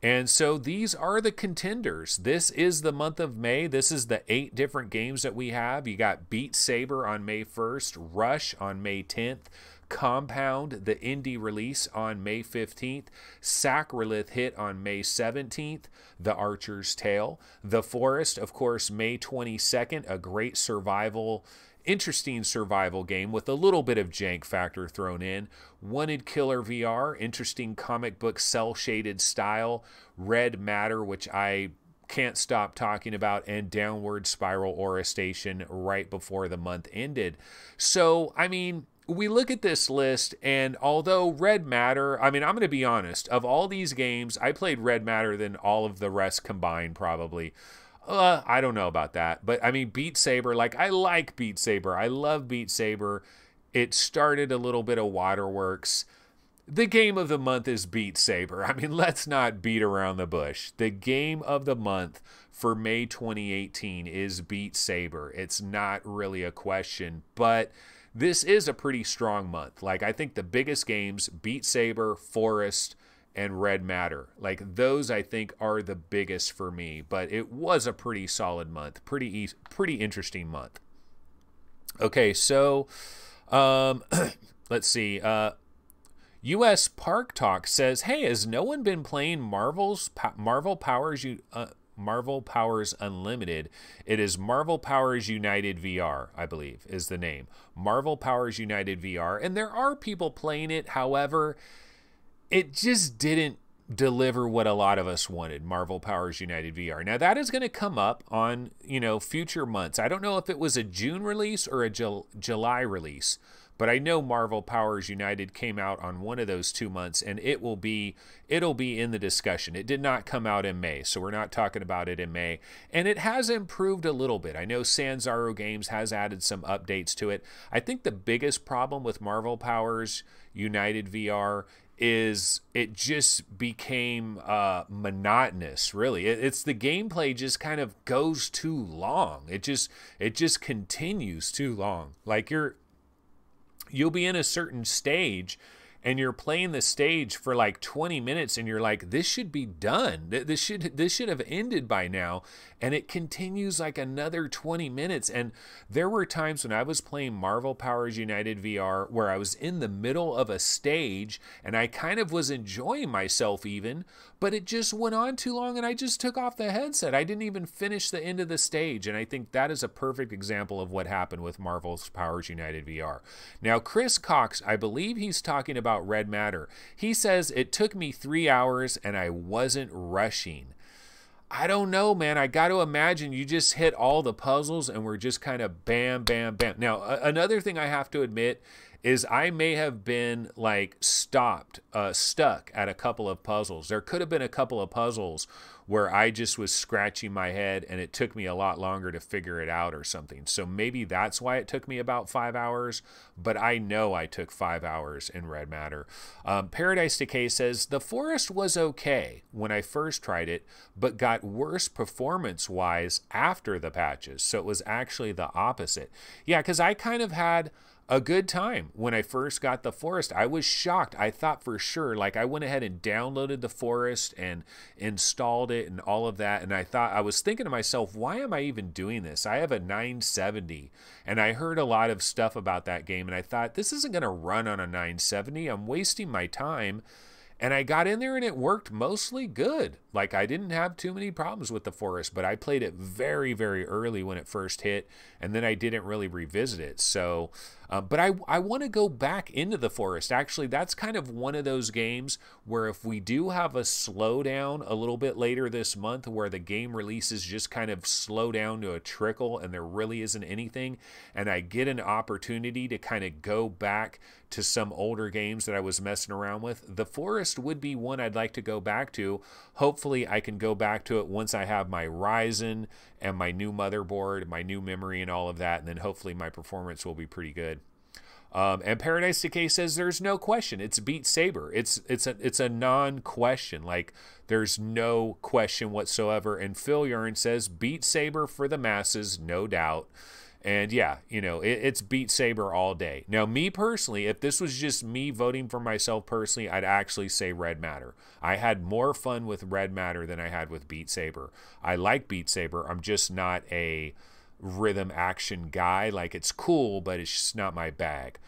And so these are the contenders. This is the month of May. This is the 8 different games that we have. You got Beat Saber on May 1st, Rush on May 10th, Compound, the indie release, on May 15th, Sacrilith hit on May 17th, The Archer's Tale, The Forest, of course, May 22nd, a great interesting survival game with a little bit of jank factor thrown in. Wanted Killer VR, interesting comic book cel-shaded style. Red Matter, which I can't stop talking about, and Downward Spiral Horus Station right before the month ended. So, I mean, we look at this list, and although Red Matter, I mean, I'm going to be honest, of all these games, I played Red Matter than all of the rest combined, probably. I don't know about that. But, I mean, Beat Saber, like, I like Beat Saber. I love Beat Saber. It started a little bit of Waterworks. The game of the month is Beat Saber. I mean, let's not beat around the bush. The game of the month for May 2018 is Beat Saber. It's not really a question, but this is a pretty strong month. Like, I think the biggest games, Beat Saber, Forest, and Red Matter, like, those I think are the biggest for me, but it was a pretty solid month, pretty interesting month. Okay, so let's see. US Park Talk says, hey, has no one been playing Marvel Powers Unlimited? It is Marvel Powers United VR, I believe, is the name. Marvel Powers United VR, and there are people playing it. However, it just didn't deliver what a lot of us wanted, Marvel Powers United VR. Now, that is going to come up on, you know, future months. I don't know if it was a June release or a July release, but I know Marvel Powers United came out on one of those 2 months, and it'll be in the discussion. It did not come out in May, so we're not talking about it in May. And it has improved a little bit. I know Sanzaro Games has added some updates to it. I think the biggest problem with Marvel Powers United VR is it just became monotonous, really. It's the gameplay just kind of goes too long. It just continues too long. Like you'll be in a certain stage and you're playing the stage for like 20 minutes and you're like, this should be done. This should have ended by now. And it continues like another 20 minutes. And there were times when I was playing Marvel Powers United VR where I was in the middle of a stage and I kind of was enjoying myself even, but it just went on too long and I just took off the headset. I didn't even finish the end of the stage. And I think that is a perfect example of what happened with Marvel Powers United VR. Now, Chris Cox, I believe he's talking about Red Matter. He says, it took me 3 hours and I wasn't rushing. I don't know, man. I got to imagine you just hit all the puzzles and we're just kind of bam, bam, bam. Now, another thing I have to admit is I may have been like stuck at a couple of puzzles. There could have been a couple of puzzles where I just was scratching my head and it took me a lot longer to figure it out or something. So maybe that's why it took me about 5 hours, but I know I took 5 hours in Red Matter. Paradise Decay says, the Forest was okay when I first tried it, but got worse performance-wise after the patches. So it was actually the opposite. Yeah, because I kind of had a good time when I first got the Forest. I was shocked. I thought for sure, like I went ahead and downloaded the Forest and installed it and all of that. And I was thinking to myself, why am I even doing this? I have a 970 and I heard a lot of stuff about that game. And I thought, this isn't going to run on a 970. I'm wasting my time. And I got in there and it worked mostly good. Like I didn't have too many problems with the Forest, but I played it very, very early when it first hit, and then I didn't really revisit it. So, but I want to go back into the Forest. Actually, that's kind of one of those games where if we do have a slowdown a little bit later this month where the game releases just kind of slow down to a trickle and there really isn't anything, and I get an opportunity to kind of go back to some older games that I was messing around with, the Forest would be one I'd like to go back to. Hopefully I can go back to it once I have my Ryzen and my new motherboard, my new memory and all of that, and then hopefully my performance will be pretty good. And Paradise Decay says there's no question. It's Beat Saber. It's a non-question. Like there's no question whatsoever. And Phil Yarn says Beat Saber for the masses, no doubt. And yeah, you know, it's Beat Saber all day. Now, me personally, if this was just me voting for myself personally, I'd actually say Red Matter. I had more fun with Red Matter than I had with Beat Saber. I like Beat Saber. I'm just not a rhythm action guy. Like it's cool, but it's just not my bag.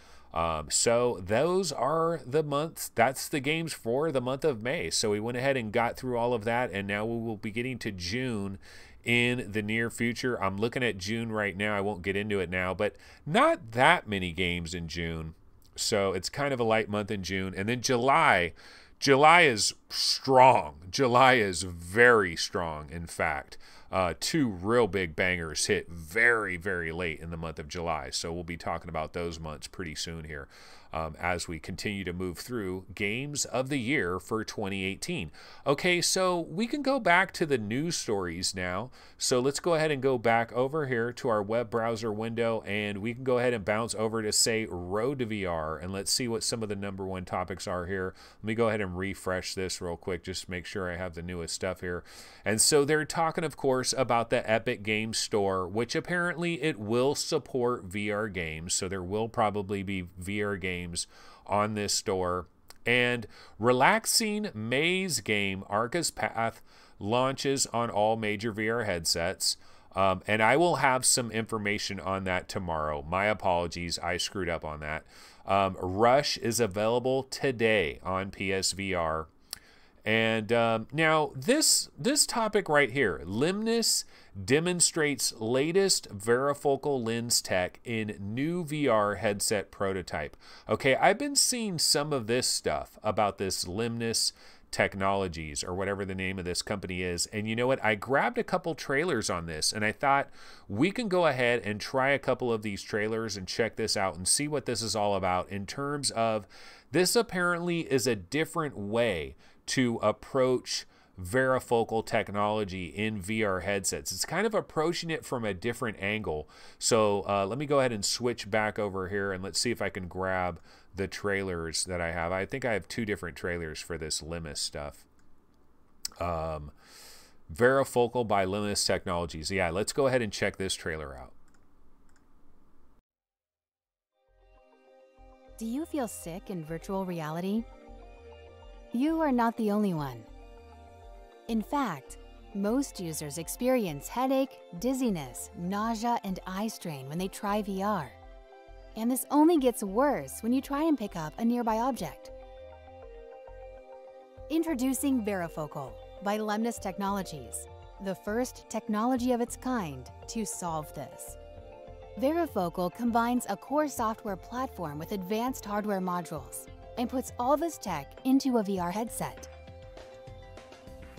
So those are the months. That's the games for the month of May. So we went ahead and got through all of that, and now we will be getting to June in the near future. I'm looking at June right now. I won't get into it now, but not that many games in June. So it's kind of a light month in June. And then July is strong. July is very strong, in fact. Two real big bangers hit very, very late in the month of July. So we'll be talking about those months pretty soon here as we continue to move through games of the year for 2018. Okay, so we can go back to the news stories now. So let's go ahead and go back over here to our web browser window, and we can go ahead and bounce over to, say, Road to VR, and let's see what some of the #1 topics are here. Let me go ahead and refresh this real quick just to make sure I have the newest stuff here. And so they're talking, of course, about the Epic Games Store, which apparently it will support VR games, so there will probably be VR games on this store. And relaxing maze game Arca's Path launches on all major VR headsets. And I will have some information on that tomorrow. My apologies, I screwed up on that. Rush is available today on PSVR. And now this topic right here, Lemnis demonstrates latest varifocal lens tech in new VR headset prototype. Okay, I've been seeing some of this stuff about this Lemnis Technologies, or whatever the name of this company is. And you know what? I grabbed a couple trailers on this, and I thought we can go ahead and try a couple of these trailers and check this out and see what this is all about in terms of this apparently is a different way to approach varifocal technology in VR headsets. It's kind of approaching it from a different angle. So let me go ahead and switch back over here, and let's see if I can grab the trailers that I have. I think I have two different trailers for this Lemnis stuff. Varifocal by Lemnis Technologies. Yeah, let's go ahead and check this trailer out. Do you feel sick in virtual reality? You are not the only one. In fact, most users experience headache, dizziness, nausea, and eye strain when they try VR. And this only gets worse when you try and pick up a nearby object. Introducing Varifocal by Lemnis Technologies, the first technology of its kind to solve this. Varifocal combines a core software platform with advanced hardware modules and puts all this tech into a VR headset.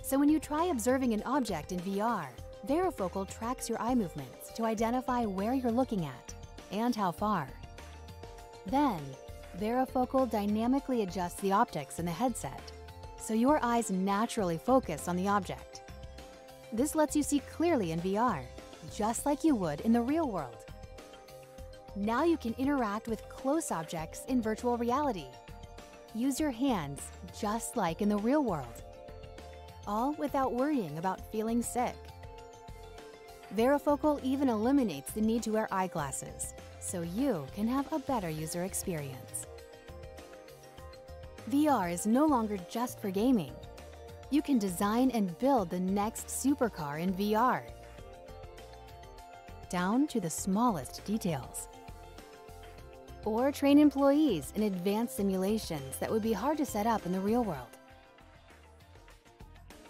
So when you try observing an object in VR, Varifocal tracks your eye movements to identify where you're looking at and how far. Then, Varifocal dynamically adjusts the optics in the headset, so your eyes naturally focus on the object. This lets you see clearly in VR, just like you would in the real world. Now you can interact with close objects in virtual reality. Use your hands just like in the real world, all without worrying about feeling sick. Varifocal even eliminates the need to wear eyeglasses, so you can have a better user experience. VR is no longer just for gaming. You can design and build the next supercar in VR, down to the smallest details. Or train employees in advanced simulations that would be hard to set up in the real world.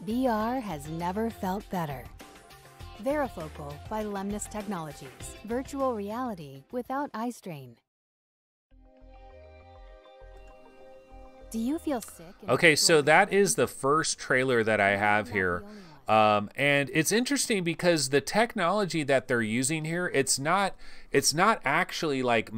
VR has never felt better. Varifocal by Lemnis Technologies. Virtual reality without eye strain. Do you feel sick? Okay, so that is the first trailer that I have here. And it's interesting because the technology that they're using here, it's not actually like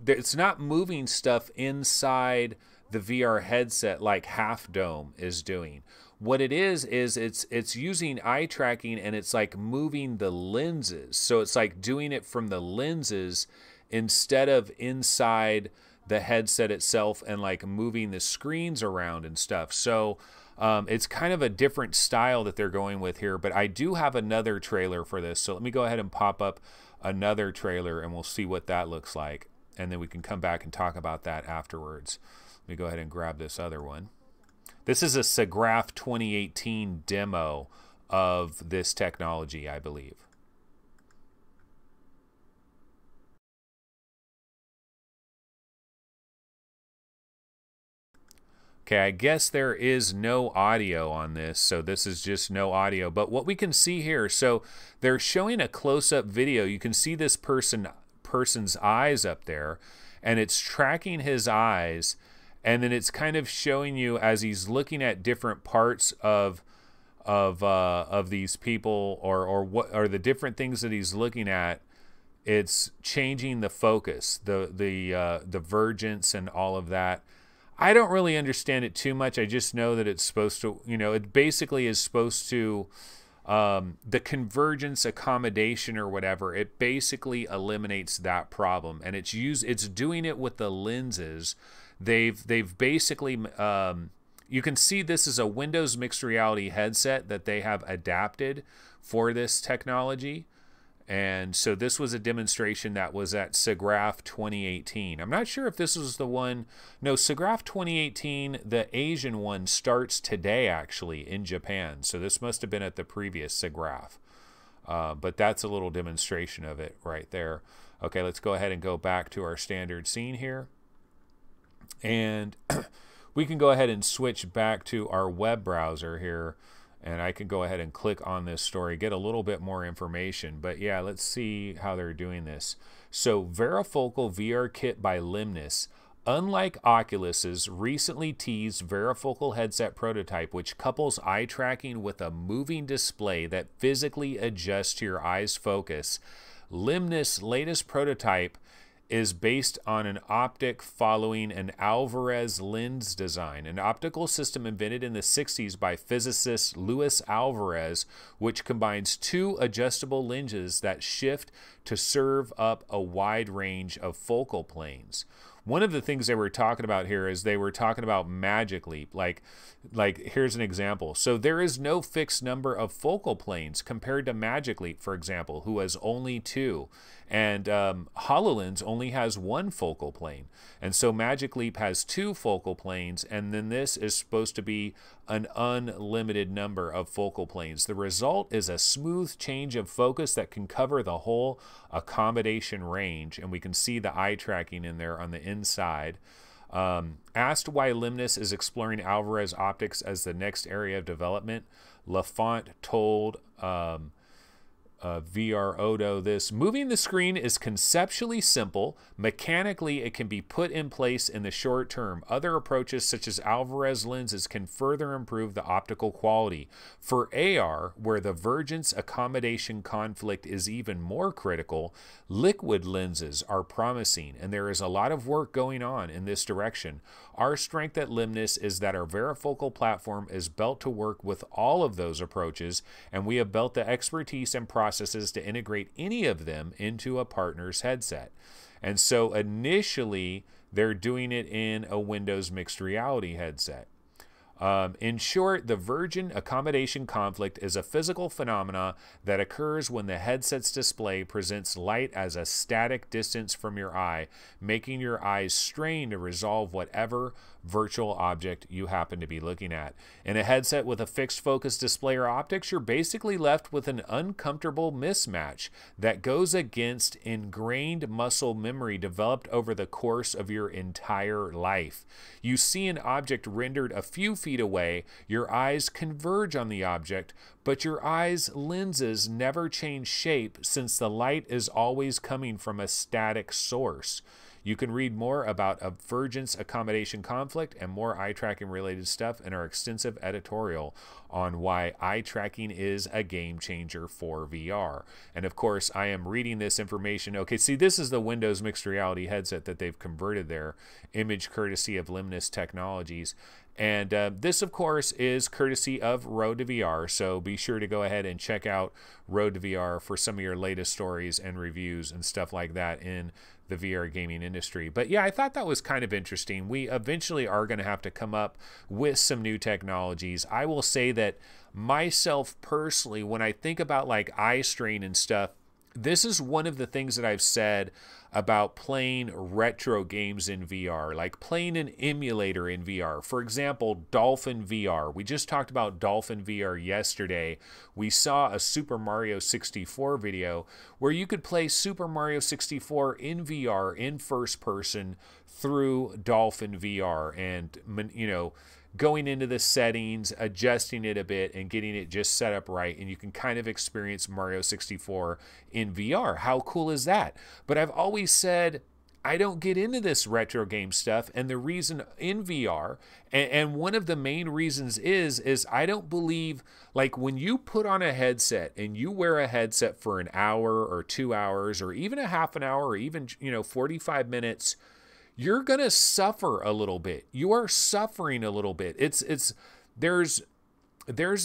it's not moving stuff inside the VR headset like Half Dome is doing. What it is it's using eye tracking, and it's like moving the lenses. So it's like doing it from the lenses instead of inside the headset itself, and like moving the screens around and stuff. So it's kind of a different style that they're going with here, but I do have another trailer for this. So let me go ahead and pop up another trailer, and we'll see what that looks like. And then we can come back and talk about that afterwards. Let me go ahead and grab this other one. This is a SIGGRAPH 2018 demo of this technology, I believe. Okay, I guess there is no audio on this, so this is just no audio. But what we can see here, so they're showing a close-up video. You can see this person's eyes up there, and it's tracking his eyes, and then it's kind of showing you as he's looking at different parts of these people, or the different things that he's looking at. It's changing the focus, the divergence, and all of that. I don't really understand it too much. I just know that it's supposed to, it basically is supposed to, the convergence accommodation or whatever, it basically eliminates that problem. And it's doing it with the lenses. They've basically, you can see this is a Windows mixed reality headset that they have adapted for this technology. And so this was a demonstration that was at SIGGRAPH 2018. I'm not sure if this was the one. No, SIGGRAPH 2018, the Asian one, starts today actually in Japan. So this must have been at the previous SIGGRAPH. But that's a little demonstration of it right there. Okay, let's go ahead and go back to our standard scene here. And we can go ahead and switch back to our web browser here. And I can go ahead and click on this story, get a little bit more information. But yeah, let's see how they're doing this. So Varifocal VR Kit by Lemnis, Unlike Oculus's recently teased Varifocal headset prototype, which couples eye tracking with a moving display that physically adjusts to your eye's focus, Lemnis' latest prototype is based on an optic following an Alvarez lens design, an optical system invented in the 60s by physicist Luis Alvarez, which combines two adjustable lenses that shift to serve up a wide range of focal planes. One of the things they were talking about here is they were talking about Magic Leap. Like here's an example. So there is no fixed number of focal planes compared to Magic Leap, for example, who has only two. And HoloLens only has one focal plane. And so Magic Leap has two focal planes, and then this is supposed to be an unlimited number of focal planes. The result is a smooth change of focus that can cover the whole accommodation range, and we can see the eye tracking in there on the inside. Asked why Lemnis is exploring Alvarez optics as the next area of development, Lafont told VR Odo this: moving the screen is conceptually simple. Mechanically, it can be put in place in the short term. Other approaches, such as Alvarez lenses, can further improve the optical quality. For AR, where the vergence accommodation conflict is even more critical, liquid lenses are promising, and there is a lot of work going on in this direction. Our strength at Lemnis is that our Varifocal platform is built to work with all of those approaches, and we have built the expertise and processes to integrate any of them into a partner's headset. And so initially, they're doing it in a Windows mixed reality headset. In short, the vergence accommodation conflict is a physical phenomena that occurs when the headset's display presents light as a static distance from your eye, making your eyes strain to resolve whatever virtual object you happen to be looking at. In a headset with a fixed focus display or optics, you're basically left with an uncomfortable mismatch that goes against ingrained muscle memory developed over the course of your entire life. You see an object rendered a few feet away, your eyes converge on the object, but your eyes' lenses never change shape since the light is always coming from a static source. You can read more about a vergence accommodation conflict and more eye tracking related stuff in our extensive editorial on why eye tracking is a game changer for VR. And of course, I am reading this information. Okay, see, this is the Windows mixed reality headset that they've converted there, image courtesy of Lemnis Technologies. And this, of course, is courtesy of Road to VR, so be sure to go ahead and check out Road to VR for some of your latest stories and reviews and stuff like that in the VR gaming industry. But yeah, I thought that was kind of interesting. We eventually are going to have to come up with some new technologies. I will say that myself personally, when I think about like eye strain and stuff, this is one of the things that I've said about playing retro games in VR, like playing an emulator in VR. For example, Dolphin VR. We just talked about Dolphin VR yesterday. We saw a Super Mario 64 video where you could play Super Mario 64 in VR in first person through Dolphin VR, and, you know, going into the settings, adjusting it a bit, and getting it just set up right, and you can kind of experience Mario 64 in VR. How cool is that? But I've always said I don't get into this retro game stuff, and the reason in VR, and one of the main reasons is I don't believe, like when you put on a headset and you wear a headset for an hour or 2 hours or even a half an hour or even, 45 minutes, you're going to suffer a little bit. You are suffering a little bit. There's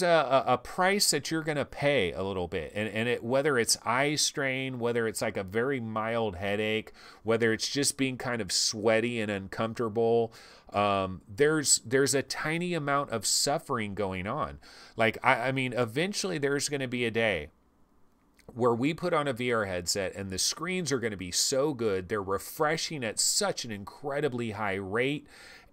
a price that you're going to pay a little bit. And whether it's eye strain, whether it's like a very mild headache, whether it's just being kind of sweaty and uncomfortable, there's a tiny amount of suffering going on. Like, I mean, eventually there's going to be a day where we put on a VR headset and the screens are going to be so good, they're refreshing at such an incredibly high rate,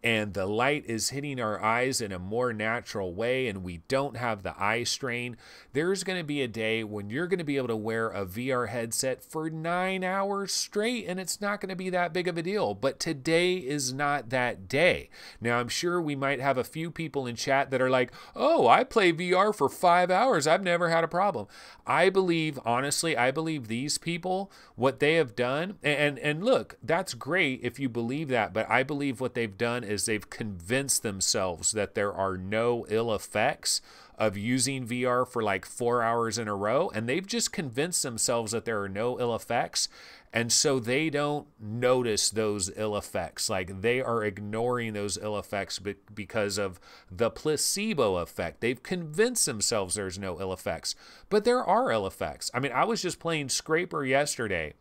and the light is hitting our eyes in a more natural way and we don't have the eye strain, there's going to be a day when you're going to be able to wear a VR headset for 9 hours straight and it's not going to be that big of a deal. But today is not that day. Now, I'm sure we might have a few people in chat that are like, oh, I play VR for 5 hours. I've never had a problem. I believe, honestly, I believe these people, what they have done, and look, that's great if you believe that, but I believe what they've done is they've convinced themselves that there are no ill effects of using VR for like 4 hours in a row, and they've just convinced themselves that there are no ill effects, and so they don't notice those ill effects. Like, they are ignoring those ill effects because of the placebo effect. They've convinced themselves there's no ill effects, but there are ill effects. I mean, I was just playing Scraper yesterday,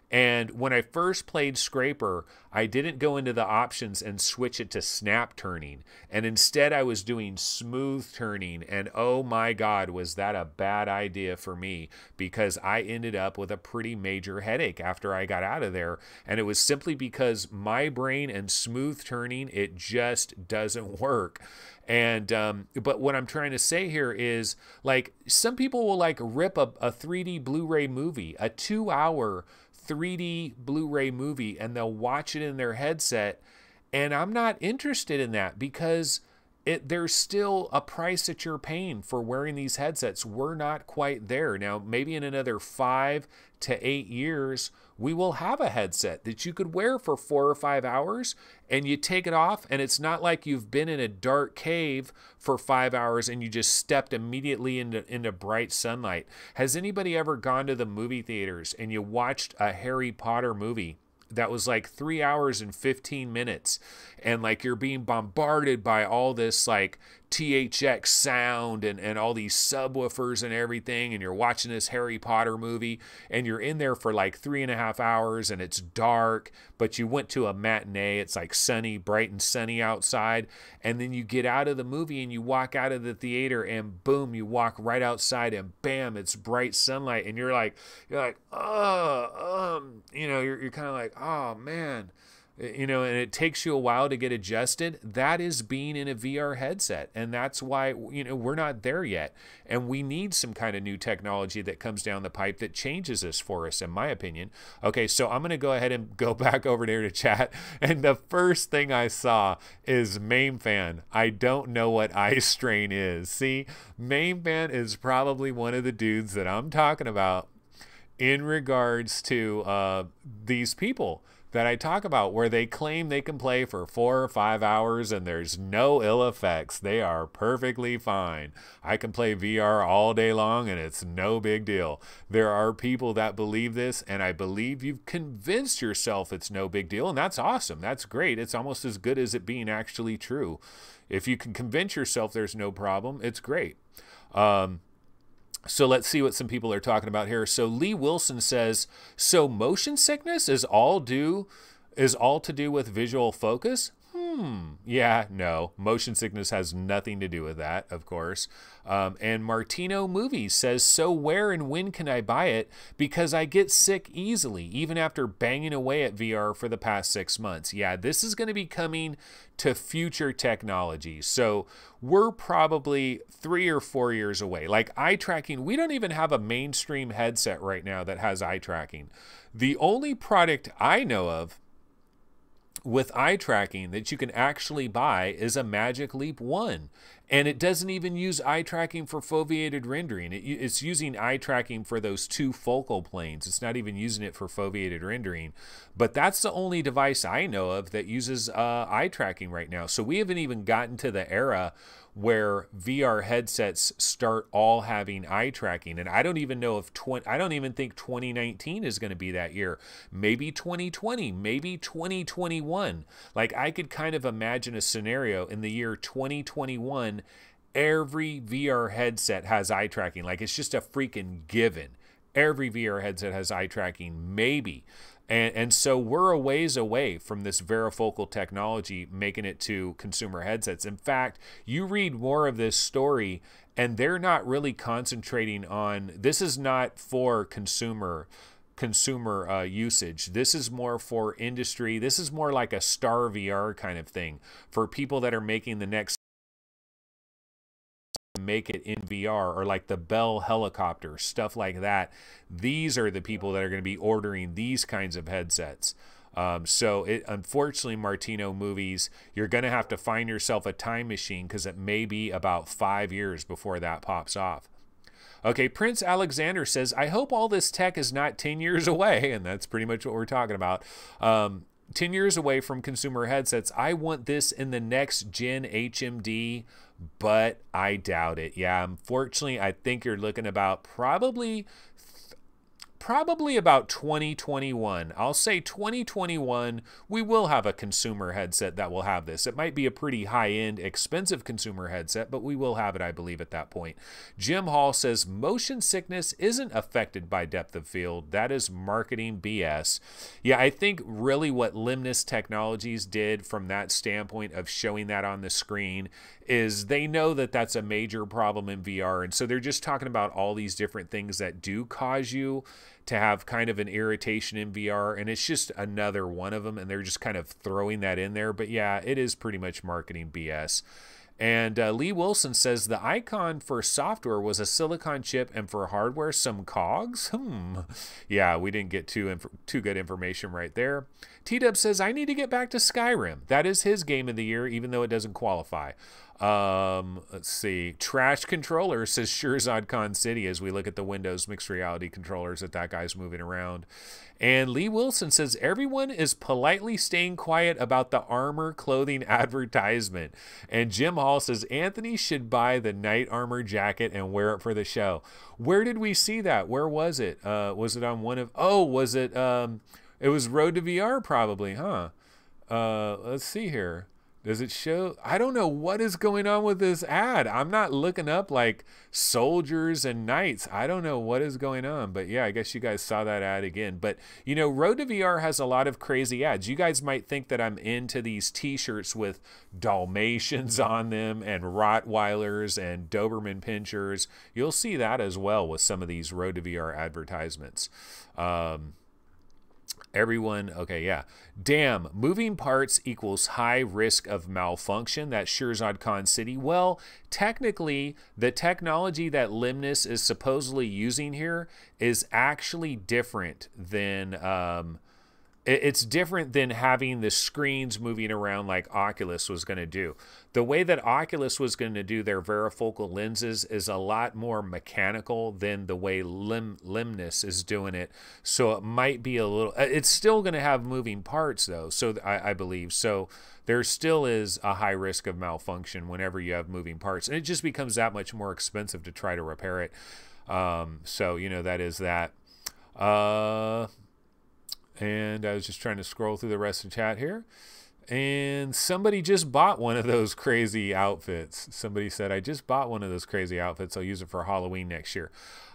and when I first played Scraper, I didn't go into the options and switch it to snap turning. And instead I was doing smooth turning. And oh my God, was that a bad idea for me, because I ended up with a pretty major headache after I got out of there. And it was simply because my brain and smooth turning, it just doesn't work. And but what I'm trying to say here is, like, some people will like rip a 3D Blu-ray movie, a 2-hour 3D Blu-ray movie, and they'll watch it in their headset, and I'm not interested in that, because there's still a price that you're paying for wearing these headsets. We're not quite there. Now, maybe in another 5 to 8 years, we will have a headset that you could wear for 4 or 5 hours, and you take it off, and it's not like you've been in a dark cave for 5 hours and you just stepped immediately into bright sunlight. Has anybody ever gone to the movie theaters and you watched a Harry Potter movie that was like 3 hours and 15 minutes, and like you're being bombarded by all this like THX sound and all these subwoofers and everything, and you're watching this Harry Potter movie, and you're in there for like 3.5 hours, and it's dark, but you went to a matinee, it's like sunny, bright and sunny outside, and then you get out of the movie and you walk out of the theater, and boom, you walk right outside, and bam, it's bright sunlight, and you're like, oh, you're kind of like, oh man, and it takes you a while to get adjusted. That is being in a VR headset, and that's why we're not there yet, and we need some kind of new technology that comes down the pipe that changes this for us, in my opinion. Okay, so I'm going to go ahead and go back over there to chat, and the first thing I saw is MainFan. I don't know what eye strain is. See, MainFan is probably one of the dudes that I'm talking about in regards to these people that I talk about, where they claim they can play for 4 or 5 hours and there's no ill effects. They are perfectly fine. I can play VR all day long and it's no big deal. There are people that believe this, and I believe you've convinced yourself it's no big deal, and that's awesome. That's great. It's almost as good as it being actually true. If you can convince yourself there's no problem, it's great. So let's see what some people are talking about here. So Lee Wilson says, so motion sickness is all to do with visual focus? Yeah, no. Motion sickness has nothing to do with that, of course. And Martino Movies says, so where and when can I buy it? Because I get sick easily, even after banging away at VR for the past 6 months. Yeah, this is going to be coming to future technology. So we're probably 3 or 4 years away. Like eye tracking, we don't even have a mainstream headset right now that has eye tracking. The only product I know of with eye tracking that you can actually buy is a Magic Leap 1. And it doesn't even use eye tracking for foveated rendering. It's using eye tracking for those 2 focal planes. It's not even using it for foveated rendering. But that's the only device I know of that uses eye tracking right now. So we haven't even gotten to the era where VR headsets start all having eye tracking. And I don't even know if I don't even think 2019 is going to be that year. Maybe 2020, maybe 2021. Like I could kind of imagine a scenario in the year 2021, every VR headset has eye tracking. Like it's just a freaking given. Every VR headset has eye tracking, maybe. And so we're a ways away from this varifocal technology making it to consumer headsets. In fact, you read more of this story and they're not really concentrating on, this is not for consumer consumer usage. This is more for industry. This is more like a Star VR kind of thing for people that are making the next make it in VR, or like the Bell helicopter, stuff like that. These are the people that are going to be ordering these kinds of headsets. Unfortunately, Martino Movies, you're going to have to find yourself a time machine, because it may be about 5 years before that pops off. Okay, Prince Alexander says, I hope all this tech is not 10 years away. And that's pretty much what we're talking about. 10 years away from consumer headsets. I want this in the next gen HMD, but I doubt it. Yeah, unfortunately, I think you're looking about probably about 2021. I'll say 2021, we will have a consumer headset that will have this. It might be a pretty high-end, expensive consumer headset, but we will have it, I believe, at that point. Jim Hall says, motion sickness isn't affected by depth of field. That is marketing BS. Yeah, I think really what Lemnis Technologies did from that standpoint of showing that on the screen is they know that that's a major problem in VR, and so they're just talking about all these different things that do cause you to have kind of an irritation in VR, and it's just another one of them, and they're just kind of throwing that in there. But yeah, it is pretty much marketing BS. And Lee Wilson says the icon for software was a silicon chip, and for hardware some cogs. Yeah, we didn't get too good information right there. T-Dub says, I need to get back to Skyrim. That is his game of the year, even though it doesn't qualify. Let's see. Trash controller, says Shirzad Khan City, as we look at the Windows mixed reality controllers that guy's moving around. And Lee Wilson says everyone is politely staying quiet about the armor clothing advertisement. And Jim Hall says Anthony should buy the Knight Armor jacket and wear it for the show. Where did we see that? Where was it? Was it on one of... Oh, was it... It was Road to VR probably, huh? Let's see here. Does it show? I don't know what is going on with this ad. I'm not looking up like soldiers and knights. I don't know what is going on. But yeah, I guess you guys saw that ad again. But, you know, Road to VR has a lot of crazy ads. You guys might think that I'm into these t-shirts with Dalmatians on them and Rottweilers and Doberman Pinschers. You'll see that as well with some of these Road to VR advertisements. Everyone, okay, yeah. Damn, moving parts equals high risk of malfunction. That's Shirzad Khan City. Well, technically, the technology that Lemnis is supposedly using here is actually different than... It's different than having the screens moving around like Oculus was going to do. The way that Oculus was going to do their varifocal lenses is a lot more mechanical than the way Lemnis is doing it. So it might be a little... It's still going to have moving parts, though, so I believe. So there still is a high risk of malfunction whenever you have moving parts. And it just becomes that much more expensive to try to repair it. So, you know, that is that. And I was just trying to scroll through the rest of the chat here. And somebody just bought one of those crazy outfits. Somebody said, I just bought one of those crazy outfits. I'll use it for Halloween next year.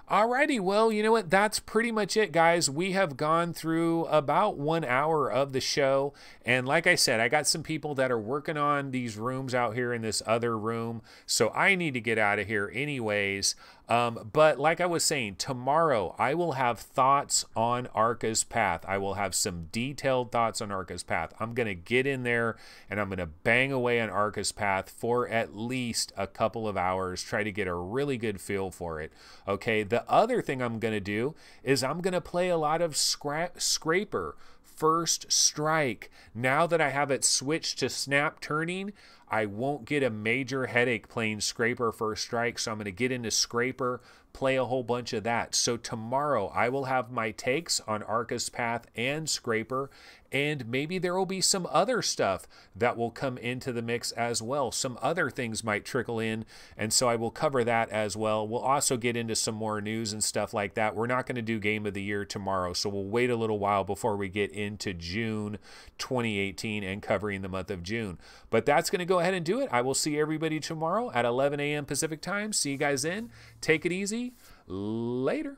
Alrighty, well, you know what? That's pretty much it, guys. We have gone through about 1 hour of the show. And like I said, I got some people that are working on these rooms out here in this other room. So I need to get out of here anyways. But like I was saying, tomorrow I will have thoughts on Arca's Path. I will have some detailed thoughts on Arca's Path. I'm going to get in there and I'm going to bang away on Arca's Path for at least a couple of hours, try to get a really good feel for it. Okay, the other thing I'm going to do is I'm going to play a lot of Scraper. First Strike. Now that I have it switched to snap turning, I won't get a major headache playing Scraper First Strike, so I'm going to get into Scraper, play a whole bunch of that. So tomorrow I will have my takes on Arca's Path and Scraper, and maybe there will be some other stuff that will come into the mix as well. Some other things might trickle in, and so I will cover that as well. We'll also get into some more news and stuff like that. We're not going to do Game of the Year tomorrow, so we'll wait a little while before we get into June 2018 and covering the month of June. But that's going to go ahead and do it. I will see everybody tomorrow at 11 a.m. Pacific time. See you guys then. Take it easy. Later.